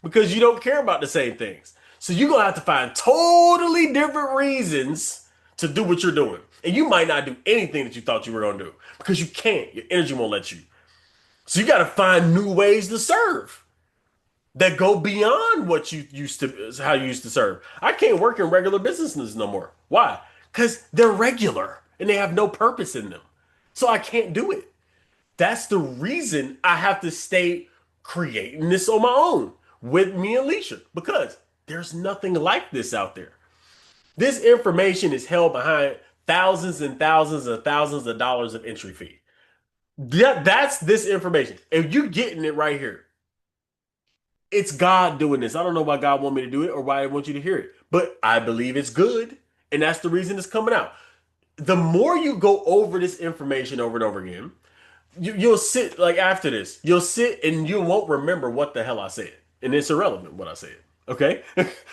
because you don't care about the same things. So you're gonna have to find totally different reasons to do what you're doing. And you might not do anything that you thought you were gonna do because you can't. Your energy won't let you. So you gotta find new ways to serve that go beyond what you used to, how you used to serve. I can't work in regular businesses no more. Why? Because they're regular and they have no purpose in them. So I can't do it. That's the reason I have to stay creating this on my own with me and Alicia, because there's nothing like this out there. This information is held behind thousands and thousands and thousands of dollars of entry fee. That's this information. And you're getting it right here. It's God doing this. I don't know why God want me to do it or why I want you to hear it, but I believe it's good. And that's the reason it's coming out. The more you go over this information over and over again, you'll sit, like after this, you'll sit and you won't remember what the hell I said. And it's irrelevant what I said. Okay?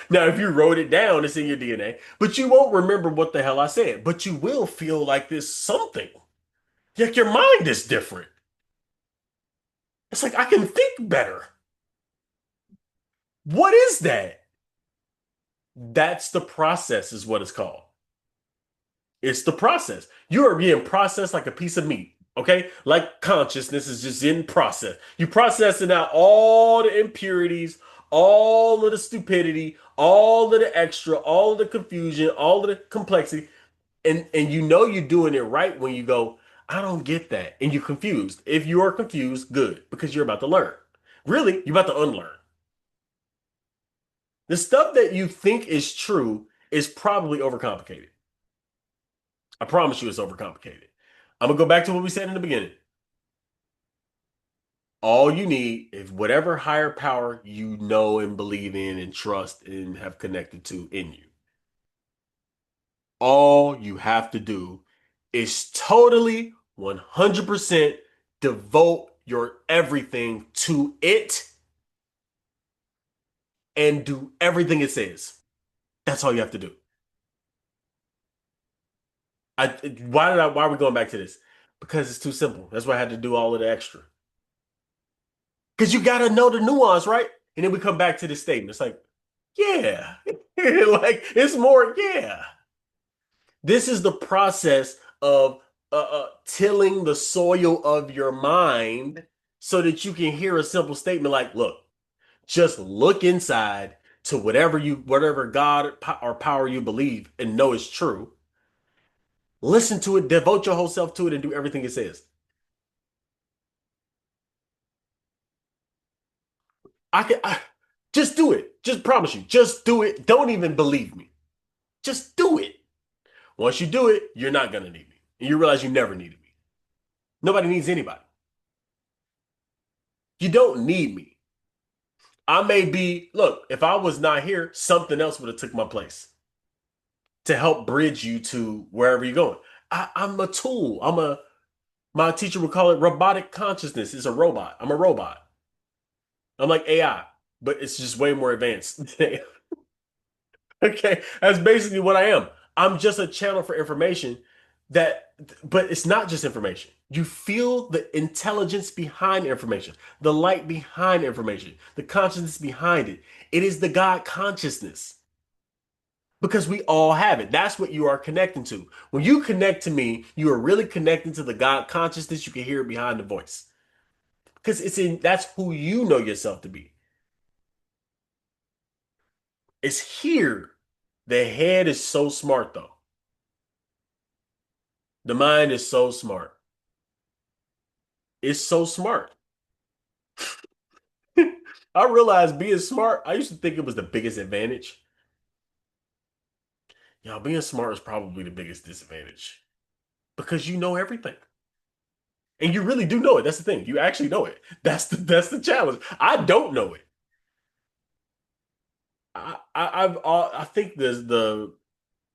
Now, if you wrote it down, it's in your DNA, but you won't remember what the hell I said. But you will feel like there's something. Like your mind is different. It's like I can think better. What is that? That's the process, is what it's called. It's the process. You are being processed like a piece of meat. Okay? Like consciousness is just in process. You processing out all the impurities, all of the stupidity, all of the extra, all of the confusion, all of the complexity. And you know you're doing it right when you go, I don't get that. And you're confused. If you are confused, good, because you're about to learn. Really, you're about to unlearn. The stuff that you think is true is probably overcomplicated. I promise you it's overcomplicated. I'm going to go back to what we said in the beginning. All you need is whatever higher power you know and believe in and trust and have connected to in you. All you have to do is totally 100% devote your everything to it and do everything it says. That's all you have to do. Why are we going back to this? Because it's too simple. That's why I had to do all of the extra. Because you got to know the nuance, right? And then we come back to this statement. It's like, yeah. Like, it's more, yeah. This is the process of tilling the soil of your mind so that you can hear a simple statement like, look, just look inside to whatever God or power you believe and know is true. Listen to it, devote your whole self to it, and do everything it says. Just do it. Just promise you. Just do it. Don't even believe me. Just do it. Once you do it, you're not gonna need me. And you realize you never needed me. Nobody needs anybody. You don't need me. I may be, look, if I was not here, something else would have took my place to help bridge you to wherever you're going. I'm a tool. My teacher would call it robotic consciousness. It's a robot. I'm a robot. I'm like AI, but it's just way more advanced. Okay, that's basically what I am. I'm just a channel for information but it's not just information. You feel the intelligence behind information, the light behind information, the consciousness behind it. It is the God consciousness because we all have it. That's what you are connecting to. When you connect to me, you are really connecting to the God consciousness. You can hear it behind the voice because that's who you know yourself to be. It's here. The head is so smart, though. The mind is so smart. It's so smart. I realized being smart, I used to think it was the biggest advantage. Y'all, being smart is probably the biggest disadvantage because you know everything. And you really do know it. That's the thing. You actually know it. That's the challenge. I don't know it. I think the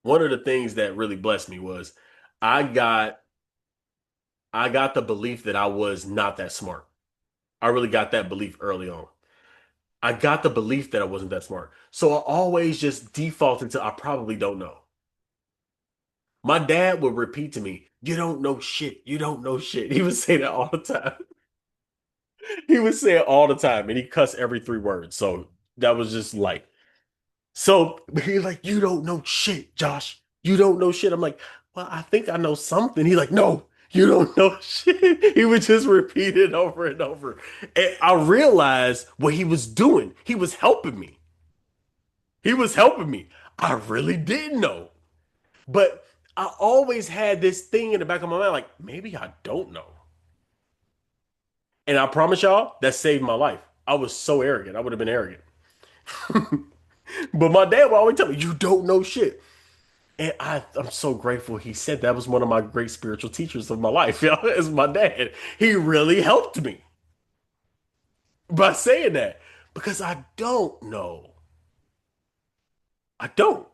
one of the things that really blessed me was I got I got the belief that I was not that smart. I really got that belief early on. I got the belief that I wasn't that smart. So I always just defaulted to I probably don't know. My dad would repeat to me, "You don't know shit. You don't know shit." He would say that all the time. He would say it all the time, and he cussed every 3 words. So that was just like, so he's like, "You don't know shit, Josh. You don't know shit." I'm like, "Well, I think I know something." He's like, "No, you don't know shit." He would just repeat it over and over. And I realized what he was doing. He was helping me. He was helping me. I really didn't know. But I always had this thing in the back of my mind, like, maybe I don't know. And I promise y'all, that saved my life. I was so arrogant. I would have been arrogant. But my dad would always tell me, you don't know shit. And I'm so grateful he said that. Was one of my great spiritual teachers of my life. Y'all, is my dad. He really helped me by saying that because I don't know. I don't.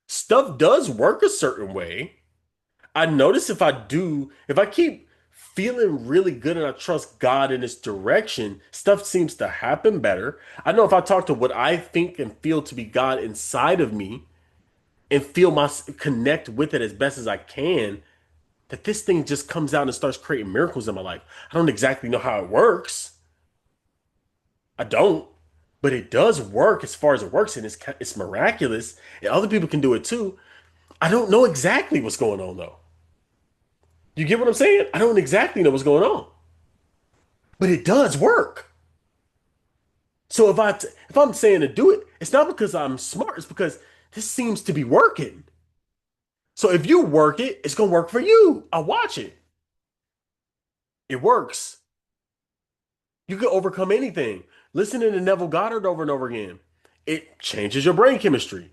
Stuff does work a certain way. I notice if I keep feeling really good and I trust God in this direction, stuff seems to happen better. I know if I talk to what I think and feel to be God inside of me and connect with it as best as I can, that this thing just comes out and starts creating miracles in my life. I don't exactly know how it works. I don't, but it does work as far as it works, and it's miraculous. And other people can do it too. I don't know exactly what's going on though. You get what I'm saying? I don't exactly know what's going on, but it does work. So if I'm saying to do it, it's not because I'm smart. It's because this seems to be working. So if you work it, it's gonna work for you. I watch it. It works. You can overcome anything. Listening to Neville Goddard over and over again, it changes your brain chemistry.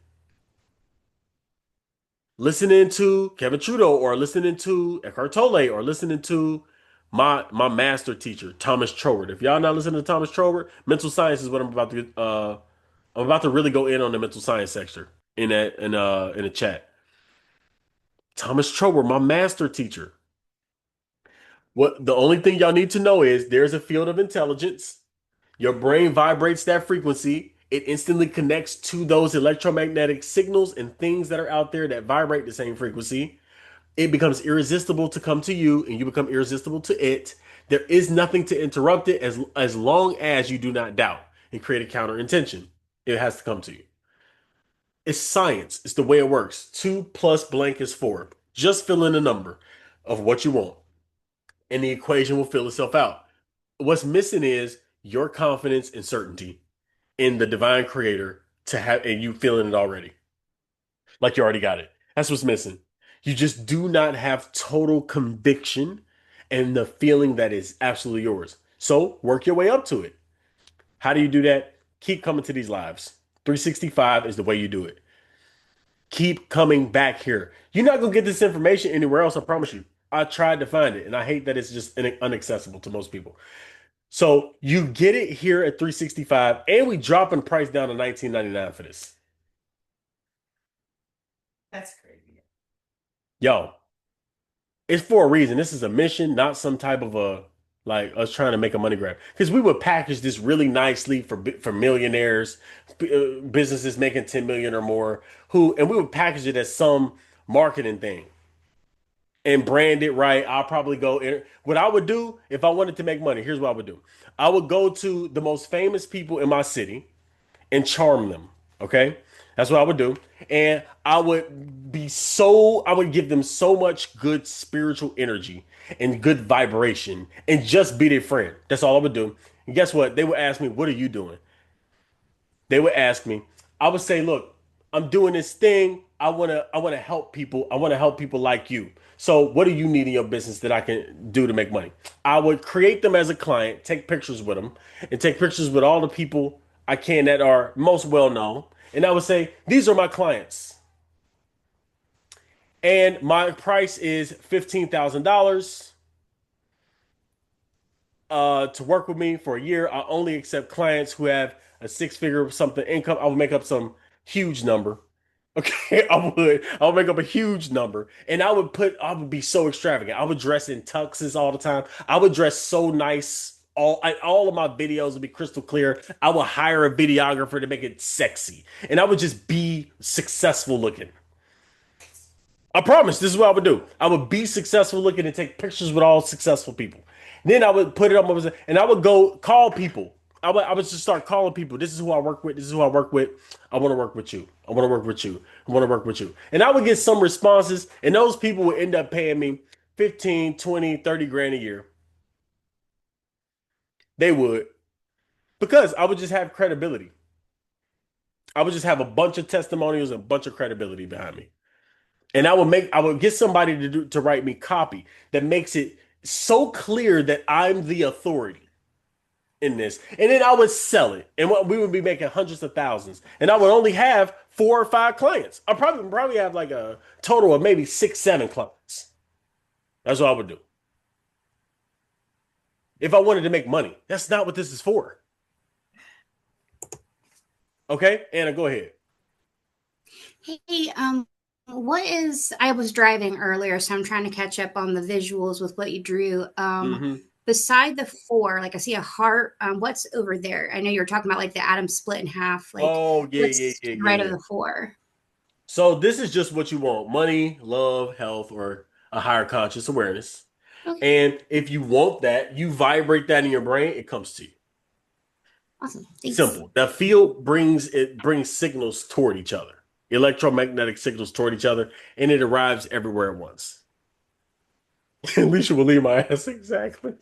Listening to Kevin Trudeau or listening to Eckhart Tolle or listening to my master teacher, Thomas Troward. If y'all not listening to Thomas Troward, mental science is what I'm about to really go in on the mental science sector in a chat. Thomas Troward, my master teacher. What the only thing y'all need to know is there's a field of intelligence. Your brain vibrates that frequency. It instantly connects to those electromagnetic signals and things that are out there that vibrate the same frequency. It becomes irresistible to come to you, and you become irresistible to it. There is nothing to interrupt it as long as you do not doubt and create a counter intention. It has to come to you. It's science. It's the way it works. 2 plus blank is 4. Just fill in a number of what you want, and the equation will fill itself out. What's missing is your confidence and certainty in the divine creator and you feeling it already. Like you already got it. That's what's missing. You just do not have total conviction and the feeling that is absolutely yours. So work your way up to it. How do you do that? Keep coming to these lives. 365 is the way you do it. Keep coming back here. You're not gonna get this information anywhere else, I promise you. I tried to find it, and I hate that it's just inaccessible to most people. So you get it here at 365, and we dropping price down to 19.99 for this. That's crazy. Yo, it's for a reason. This is a mission, not some type of a like us trying to make a money grab. Because we would package this really nicely for millionaires, businesses making 10 million or more, and we would package it as some marketing thing and brand it right. I'll probably go in. What I would do if I wanted to make money, here's what I would do. I would go to the most famous people in my city and charm them. Okay. That's what I would do. And I would give them so much good spiritual energy and good vibration and just be their friend. That's all I would do. And guess what? They would ask me, what are you doing? They would ask me, I would say, look, I'm doing this thing. I wanna help people. I want to help people like you. So what do you need in your business that I can do to make money? I would create them as a client, take pictures with them, and take pictures with all the people I can that are most well known. And I would say, these are my clients. And my price is $15,000 to work with me for a year. I only accept clients who have a six-figure something income. I would make up some huge number. Okay, I would make up a huge number, and I would be so extravagant. I would dress in tuxes all the time. I would dress so nice. All of my videos would be crystal clear. I would hire a videographer to make it sexy, and I would just be successful looking. I promise this is what I would do. I would be successful looking and take pictures with all successful people. Then I would put it up and I would go call people. I would just start calling people. This is who I work with. This is who I work with. I want to work with you. I want to work with you. I want to work with you. And I would get some responses, and those people would end up paying me 15, 20, 30 grand a year. They would. Because I would just have credibility. I would just have a bunch of testimonials and a bunch of credibility behind me. And I would get somebody to write me copy that makes it so clear that I'm the authority in this. And then I would sell it. And we would be making hundreds of thousands. And I would only have 4 or 5 clients. I probably have like a total of maybe 6, 7 clients. That's what I would do. If I wanted to make money. That's not what this is for. Okay, Anna, go ahead. Hey, I was driving earlier, so I'm trying to catch up on the visuals with what you drew. Beside the 4, like I see a heart. What's over there? I know you were talking about like the atom split in half. Like, oh, yeah, right of the 4. So this is just what you want: money, love, health, or a higher conscious awareness. Okay. And if you want that, you vibrate that in your brain, it comes to you. Awesome. Thanks. Simple. The field brings signals toward each other. Electromagnetic signals toward each other, and it arrives everywhere at once. Alicia will leave my ass. Exactly.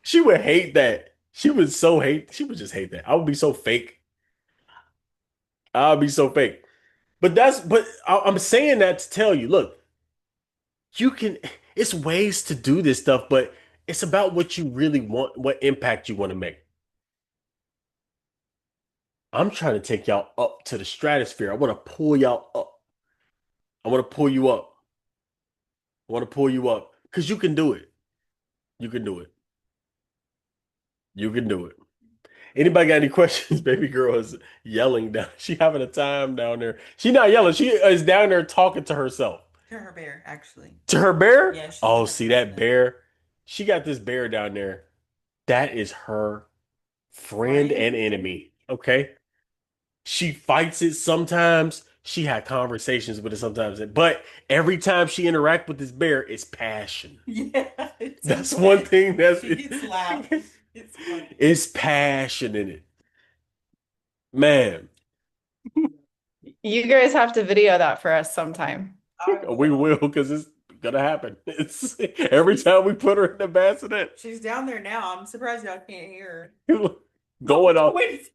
She would hate that. She would just hate that. I would be so fake. I'll be so fake. But I'm saying that to tell you, look, it's ways to do this stuff, but it's about what you really want, what impact you want to make. I'm trying to take y'all up to the stratosphere. I want to pull y'all up. I want to pull you up. I want to pull you up because you can do it. You can do it. You can do it. Anybody got any questions? Baby girl is yelling down. She having a time down there. She not yelling. She is down there talking to herself. To her bear, actually. To her bear? Yeah. Oh, see that bear? She got this bear down there. That is her friend and enemy. Okay. She fights it sometimes. She had conversations with it sometimes. But every time she interacts with this bear, it's passion. Yeah. That's one thing It's loud. It's funny. It's passion in it. Man. You guys have to video that for us sometime. We will, because it's gonna happen. It's every time we put her in the bassinet. She's down there now. I'm surprised y'all can't hear her. Going on. Wait.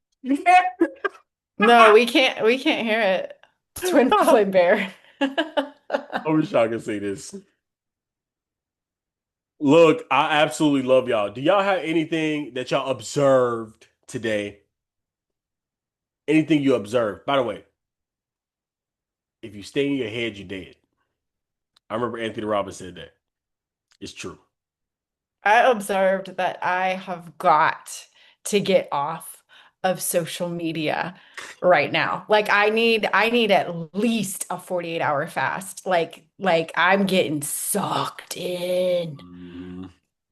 No, we can't hear it. Twin flame bear. I wish y'all could see this. Look, I absolutely love y'all. Do y'all have anything that y'all observed today Anything you observe. By the way, if you stay in your head, you're dead. I remember Anthony Robbins said that. It's true. I observed that I have got to get off of social media right now. Like I need at least a 48-hour fast. Like I'm getting sucked in. Mhm.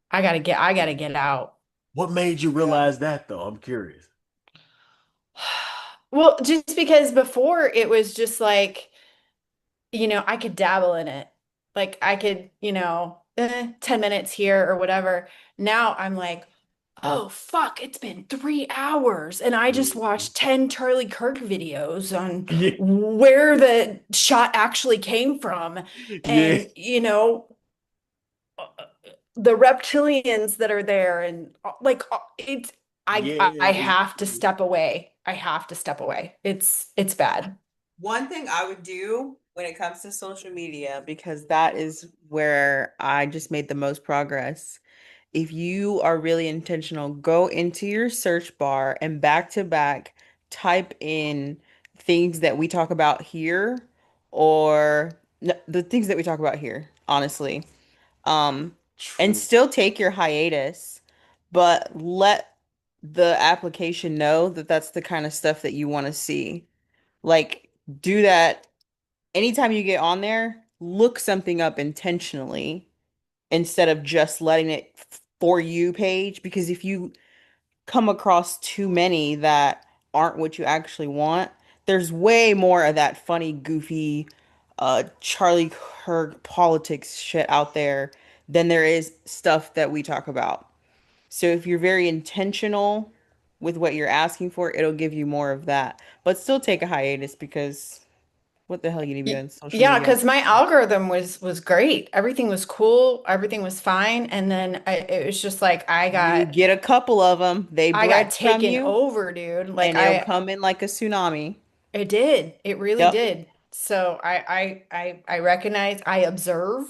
I gotta get out. What made you realize that though? I'm curious. Well, just because before it was just like, I could dabble in it. Like I could, 10 minutes here or whatever. Now I'm like, oh fuck, it's been 3 hours and I just watched 10 Charlie Kirk videos on Yeah. where the shot actually came from. Yeah. And, the reptilians that are there and like it's I Yeah. have to step away. I have to step away. It's bad. One thing I would do when it comes to social media, because that is where I just made the most progress. If you are really intentional, go into your search bar and back to back type in things that we talk about here or the things that we talk about here, honestly. And True. still take your hiatus, but let the application know that that's the kind of stuff that you want to see. Like, do that anytime you get on there, look something up intentionally instead of just letting it for you page. Because if you come across too many that aren't what you actually want, there's way more of that funny, goofy, Charlie Kirk politics shit out there than there is stuff that we talk about. So if you're very intentional with what you're asking for, it'll give you more of that. But still take a hiatus because what the hell you need to be on social Yeah, media? because my algorithm was great. Everything was cool. Everything was fine. And then it was just like You get a couple of them, they I got bread from taken you, over, dude. Like and it'll come in like a tsunami. it did. It really Yep. did. So I recognize, I observe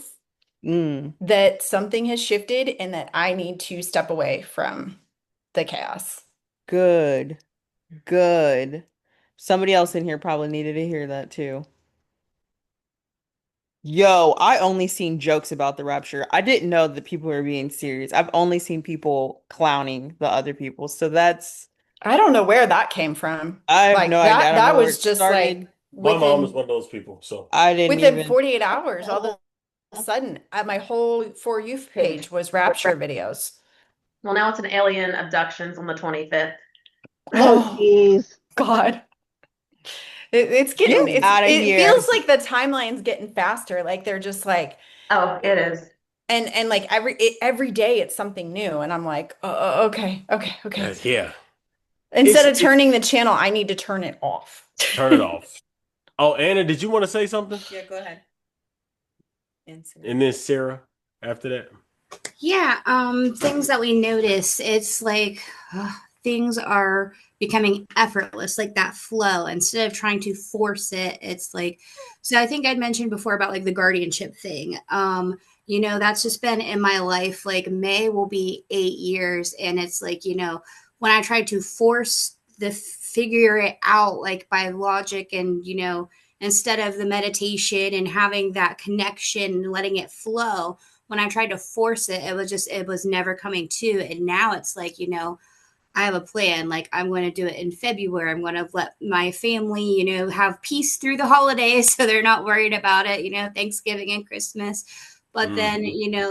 Mm, that something has shifted and that I need to step away from the chaos. good. Good. Somebody else in here probably needed to hear that too. Yo, I only seen jokes about the rapture. I didn't know that people were being serious. I've only seen people clowning the other people. So that's, I don't know where that came from. I have Like no idea. I don't that know where was it just like started. My mom is within one of those people. So I didn't within even. 48 hours, all of a sudden, my whole For You page was rapture videos. Well, now it's an alien abductions on the 25th. Oh, jeez. God. It's Get getting outta it here. feels like the timeline's getting faster. Like they're just like Oh, it is. and like every day it's something new and I'm like, okay. yeah, Instead of It's- turning the channel, I need to turn it off. turn it off. Oh, Anna, did you want to say something? Yeah, go ahead. Instant. And then Sarah after that. Yeah, things that we notice, it's like things are becoming effortless, like that flow. Instead of trying to force it, it's like, so I think I'd mentioned before about like the guardianship thing. That's just been in my life. Like May will be 8 years, and it's like, when I tried to force the figure it out, like by logic and, instead of the meditation and having that connection, letting it flow, when I tried to force it, it was never coming to. And now it's like, I have a plan. Like I'm going to do it in February. I'm going to let my family, have peace through the holidays so they're not worried about it, Thanksgiving and Christmas. But then,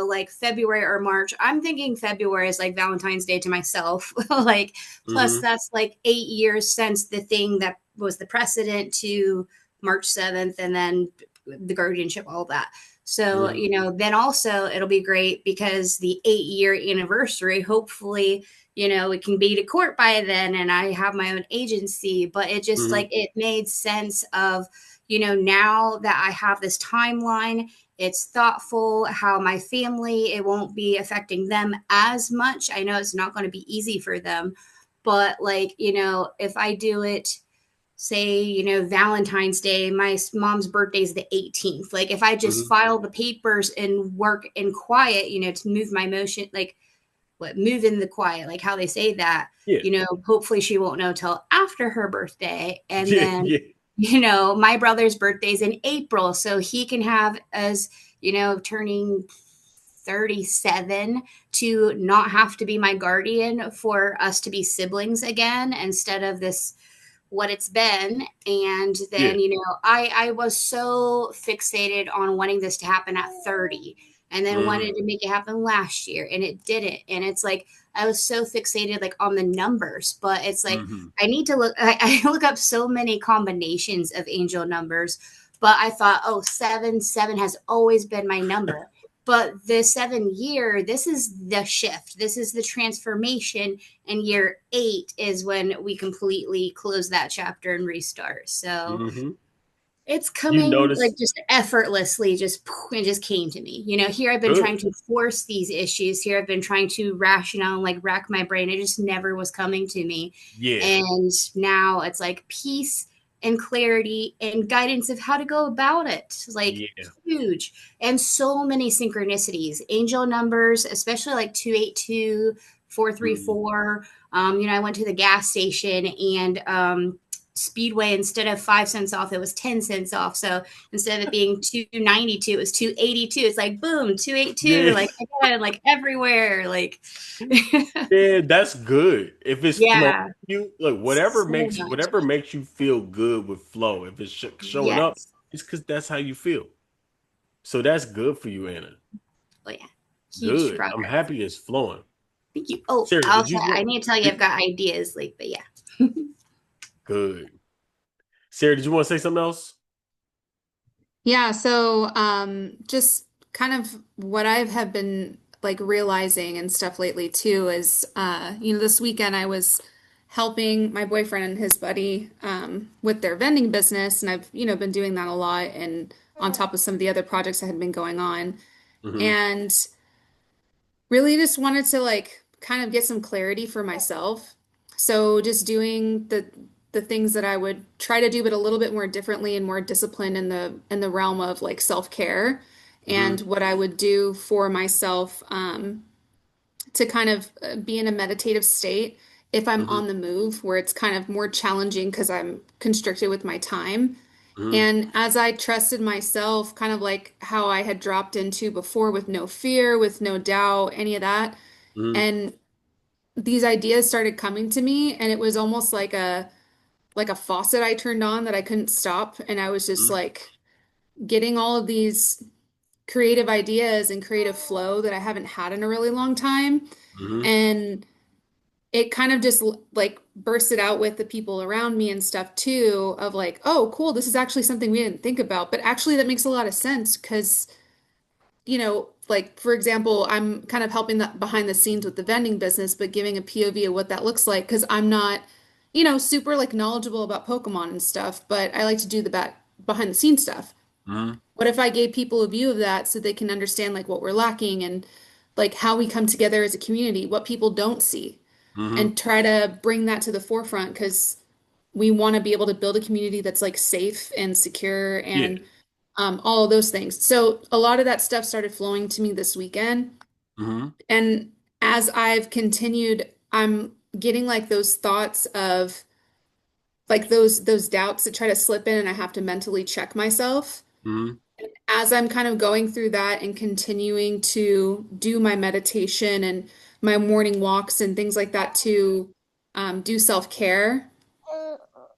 like February or March, I'm thinking February is like Valentine's Day to myself. Like, plus that's like 8 years since the thing that was the precedent to March 7th and then the guardianship, all that. So, then also it'll be great because the 8-year anniversary, hopefully, we can be to court by then and I have my own agency. But it just like it made sense of, now that I have this timeline, it's thoughtful how my family, it won't be affecting them as much. I know it's not going to be easy for them, but like, if I do it, say, Valentine's Day, my mom's birthday is the 18th. Like if I just file the papers and work in quiet, to move my motion, like what move in the quiet, like how they say that, Yeah. hopefully she won't know till after her birthday. And Yeah. then, Yeah. my brother's birthday's in April, so he can have us, turning 37 to not have to be my guardian for us to be siblings again instead of this what it's been. And Yeah. then, I was so fixated on wanting this to happen at 30 and then wanted to make it happen last year and it didn't. And it's like I was so fixated like on the numbers, but it's like I need to look I look up so many combinations of angel numbers, but I thought, oh, 7 has always been my number. But the 7 year, this is the shift. This is the transformation. And year 8 is when we completely close that chapter and restart. So it's You coming like notice just effortlessly, it just came to me. Here I've been good. trying to force these issues. Here I've been trying to rationale and like rack my brain. It just never was coming to me. Yeah. And now it's like peace and clarity and guidance of how to go about it. Like Yeah. huge. And so many synchronicities, angel numbers, especially like 282, 434. I went to the gas station and Speedway, instead of 5 cents off, it was 10 cents off. So instead of it being 292, it was 282. It's like boom, 282, Yeah. like again, like everywhere. Like Yeah, that's good. If it's flowing yeah, you, look, so much. whatever makes you feel good with flow. If it's showing up, Yes. it's because that's how you feel. So that's good for you, Anna. Oh yeah. Huge Good. I'm progress. happy it's flowing. Thank you. Oh, Sarah, I need to tell you I've got ideas, like, but yeah. Good. Sarah, did you want to say something else? Yeah, so just kind of what I have been like realizing and stuff lately too is this weekend I was helping my boyfriend and his buddy with their vending business, and I've been doing that a lot and on top of some of the other projects that had been going on, and really just wanted to like kind of get some clarity for myself. So just doing the things that I would try to do, but a little bit more differently and more disciplined in the realm of like self-care and what I would do for myself to kind of be in a meditative state if I'm on the move, where it's kind of more challenging because I'm constricted with my time. And as I trusted myself, kind of like how I had dropped into before, with no fear, with no doubt, any of that. And these ideas started coming to me, and it was almost like a faucet I turned on that I couldn't stop. And I was just like getting all of these creative ideas and creative flow that I haven't had in a really long time. And it kind of just like bursted out with the people around me and stuff too, of like, oh, cool, this is actually something we didn't think about. But actually, that makes a lot of sense because, like for example, I'm kind of helping that behind the scenes with the vending business, but giving a POV of what that looks like because I'm not, super like knowledgeable about Pokemon and stuff, but I like to do the back behind the scenes stuff. What if I gave people a view of that so they can understand like what we're lacking and like how we come together as a community, what people don't see, and try to bring that to the forefront because we want to be able to build a community that's like safe and secure and all of those things. So a lot of that stuff started flowing to me this weekend. And as I've continued, I'm getting like those thoughts of like those doubts that try to slip in and I have to mentally check myself. As I'm kind of going through that and continuing to do my meditation and my morning walks and things like that to do self-care,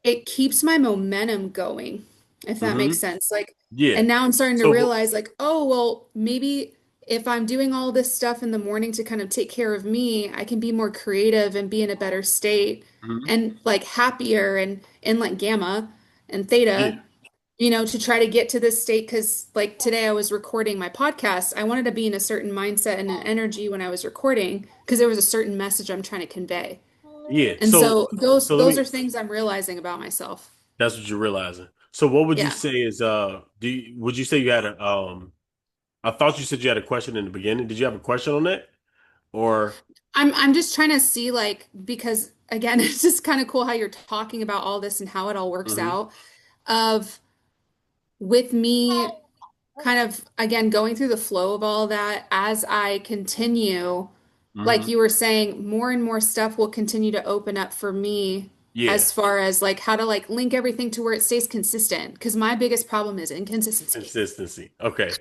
it keeps my momentum going, if that makes sense. Like, Yeah. and now I'm starting to So realize, like, oh, well, maybe if I'm doing all this stuff in the morning to kind of take care of me, I can be more creative and be in a better state and like happier and like gamma and yeah. theta, to try to get to this state. Because like today I was recording my podcast. I wanted to be in a certain mindset and an energy when I was recording because there was a certain message I'm trying to convey. Yeah. And so those So let those me are things I'm realizing about myself. that's what you're realizing. So what would you Yeah. say is would you say you had a I thought you said you had a question in the beginning. Did you have a question on that? Or I'm just trying to see like because again it's just kind of cool how you're talking about all this and how it all works out of with me kind of again going through the flow of all that as I continue like Hmm. you were saying, more and more stuff will continue to open up for me Yeah, as far as like how to like link everything to where it stays consistent. Because my biggest problem is inconsistency. consistency. Okay.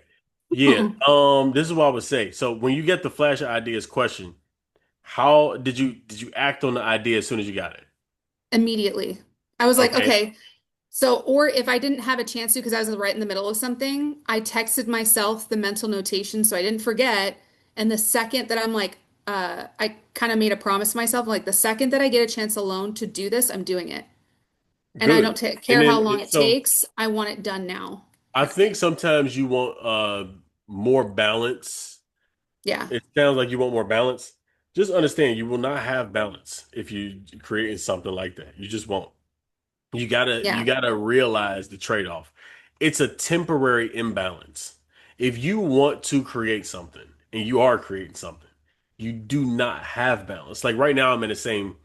Yeah. This is what I would say. So when you get the flash of ideas question, how did you act on the idea as soon as you got it? Immediately. I was like, Okay. okay. So, or if I didn't have a chance to because I was right in the middle of something, I texted myself the mental notation so I didn't forget. And the second that I'm like, I kind of made a promise to myself, like the second that I get a chance alone to do this, I'm doing it. And I Good. don't And care how then long it so takes. I want it done now. I think sometimes you want more balance. Yeah. It sounds like you want more balance. Just understand you will not have balance if you create something like that. You just won't. You Yeah. gotta realize the trade-off. It's a temporary imbalance. If you want to create something and you are creating something, you do not have balance. Like right now, I'm in the same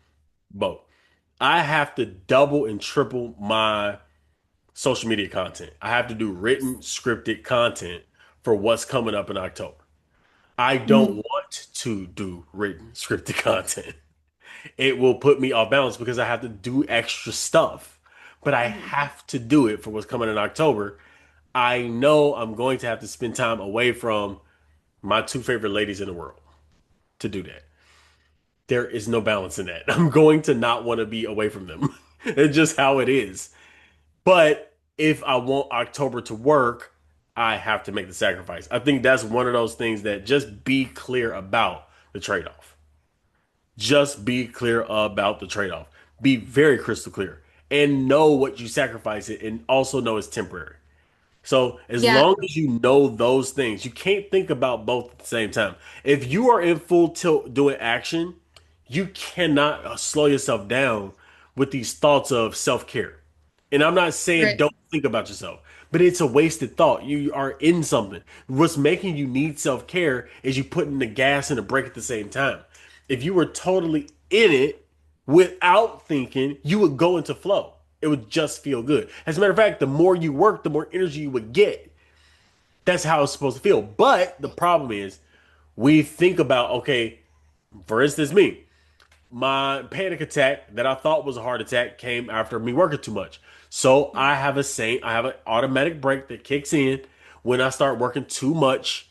boat. I have to double and triple my social media content. I have to do written, scripted content for what's coming up in October. I don't Mhm. want to do written, scripted content. It will put me off balance because I have to do extra stuff. But I Mhm. have to do it for what's coming in October. I know I'm going to have to spend time away from my two favorite ladies in the world to do that. There is no balance in that. I'm going to not want to be away from them. It's just how it is. But if I want October to work, I have to make the sacrifice. I think that's one of those things that just be clear about the trade off. Just be clear about the trade off. Be very crystal clear and know what you sacrifice it and also know it's temporary. So as Yeah. long as you know those things, you can't think about both at the same time. If you are in full tilt doing action, you cannot slow yourself down with these thoughts of self-care. And I'm not saying Right. don't think about yourself, but it's a wasted thought. You are in something. What's making you need self-care is you putting the gas and the brake at the same time. If you were totally in it without thinking, you would go into flow. It would just feel good. As a matter of fact, the more you work, the more energy you would get. That's how it's supposed to feel. But the problem is, we think about, okay, for instance, me, my panic attack that I thought was a heart attack came after me working too much. So I have an automatic brake that kicks in when I start working too much.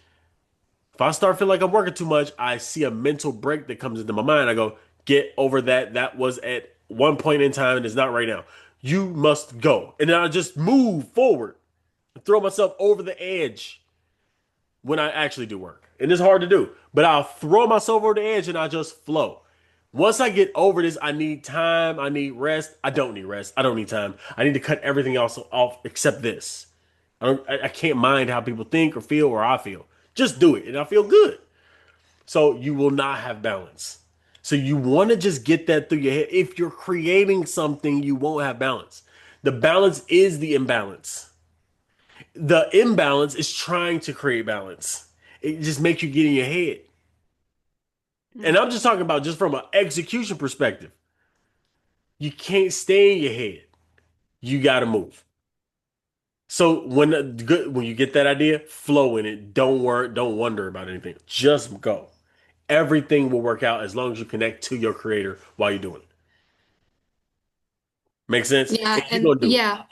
If I start feeling like I'm working too much, I see a mental break that comes into my mind. I go, get over that. That was at one point in time and it's not right now. You must go. And then I just move forward and throw myself over the edge when I actually do work. And it's hard to do, but I'll throw myself over the edge and I just flow. Once I get over this, I need time. I need rest. I don't need rest. I don't need time. I need to cut everything else off except this. I can't mind how people think or feel or I feel. Just do it and I feel good. So you will not have balance. So you want to just get that through your head. If you're creating something, you won't have balance. The balance is the imbalance. The imbalance is trying to create balance. It just makes you get in your head. And I'm just talking about just from an execution perspective. You can't stay in your head. You got to move. So when you get that idea, flow in it. Don't worry, don't wonder about anything. Just go. Everything will work out as long as you connect to your creator while you're doing it. Make sense? Yeah, And you're and gonna do it. yeah.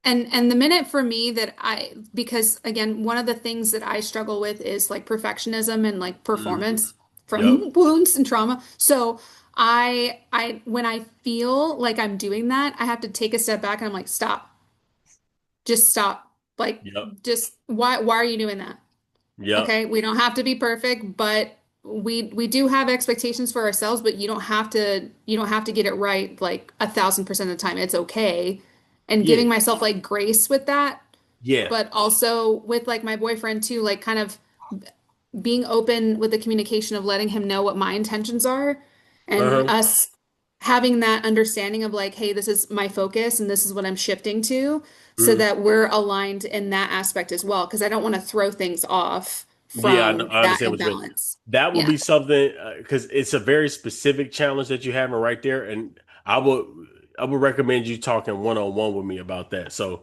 And the minute for me that I because again, one of the things that I struggle with is like perfectionism and like Mhm. performance Yep. from wounds and trauma. So I when I feel like I'm doing that, I have to take a step back and I'm like, stop. Just stop. Like Yep. just why are you doing that? Yep. Okay, we don't have to be perfect, but we do have expectations for ourselves, but you don't have to get it right like 1,000% of the time. It's okay. And Yeah. giving myself like grace with that, Yeah. but also with like my boyfriend too, like kind of being open with the communication of letting him know what my intentions are and Uh-huh. us having that understanding of like, hey, this is my focus and this is what I'm shifting to so Mhm. that we're aligned in that aspect as well. Because I don't want to throw things off Yeah, from I that understand what you mean. imbalance. That would Yeah. be something because it's a very specific challenge that you have right there, and I would I would recommend you talking one on one with me about that. So,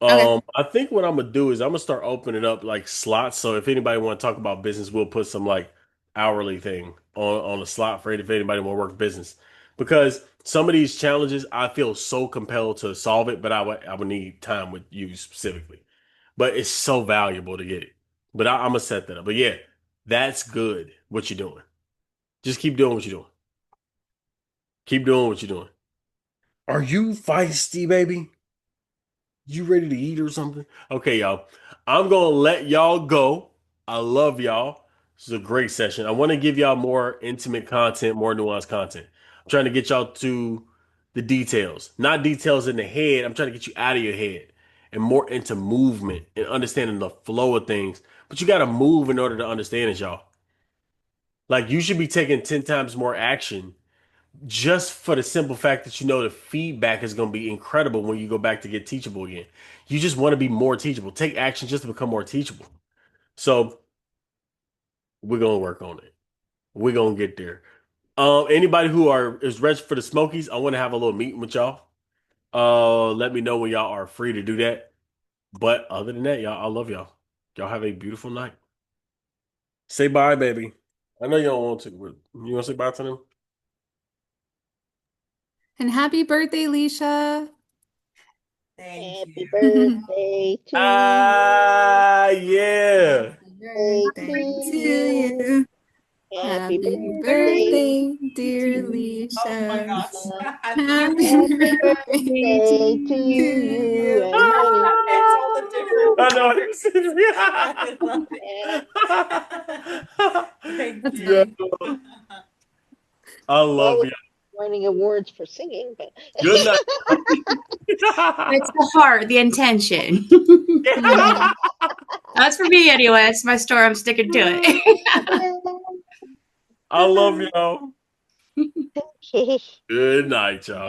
Okay. I think what I'm gonna do is I'm gonna start opening up like slots. So if anybody want to talk about business, we'll put some like hourly thing on a slot for if anybody want to work business, because some of these challenges I feel so compelled to solve it, but I would need time with you specifically. But it's so valuable to get it. But I'm gonna set that up. But yeah, that's good. What you're doing. Just keep doing what you're doing. Keep doing what you're doing. Are you feisty, baby? You ready to eat or something? Okay, y'all. I'm gonna let y'all go. I love y'all. This is a great session. I want to give y'all more intimate content, more nuanced content. I'm trying to get y'all to the details, not details in the head. I'm trying to get you out of your head and more into movement and understanding the flow of things. But you got to move in order to understand it, y'all. Like you should be taking 10 times more action just for the simple fact that you know the feedback is going to be incredible when you go back to get teachable again. You just want to be more teachable. Take action just to become more teachable. So we're going to work on it. We're going to get there. Anybody who is registered for the Smokies, I want to have a little meeting with y'all. Let me know when y'all are free to do that. But other than that, y'all, I love y'all. Y'all have a beautiful night. Say bye, baby. I know you don't want to, but you want to say bye to them? And happy birthday, Leisha. Happy birthday to Yeah. you. To you. Happy birthday, dear Leisha. Happy birthday to you and many. It's all the different. I know. I love it. Thank Yeah. you. I love you. Winning awards for singing, but Good night. It's the heart, the intention. That's for me anyway. It's my story. I'm sticking to it. I love y'all. Good night, y'all.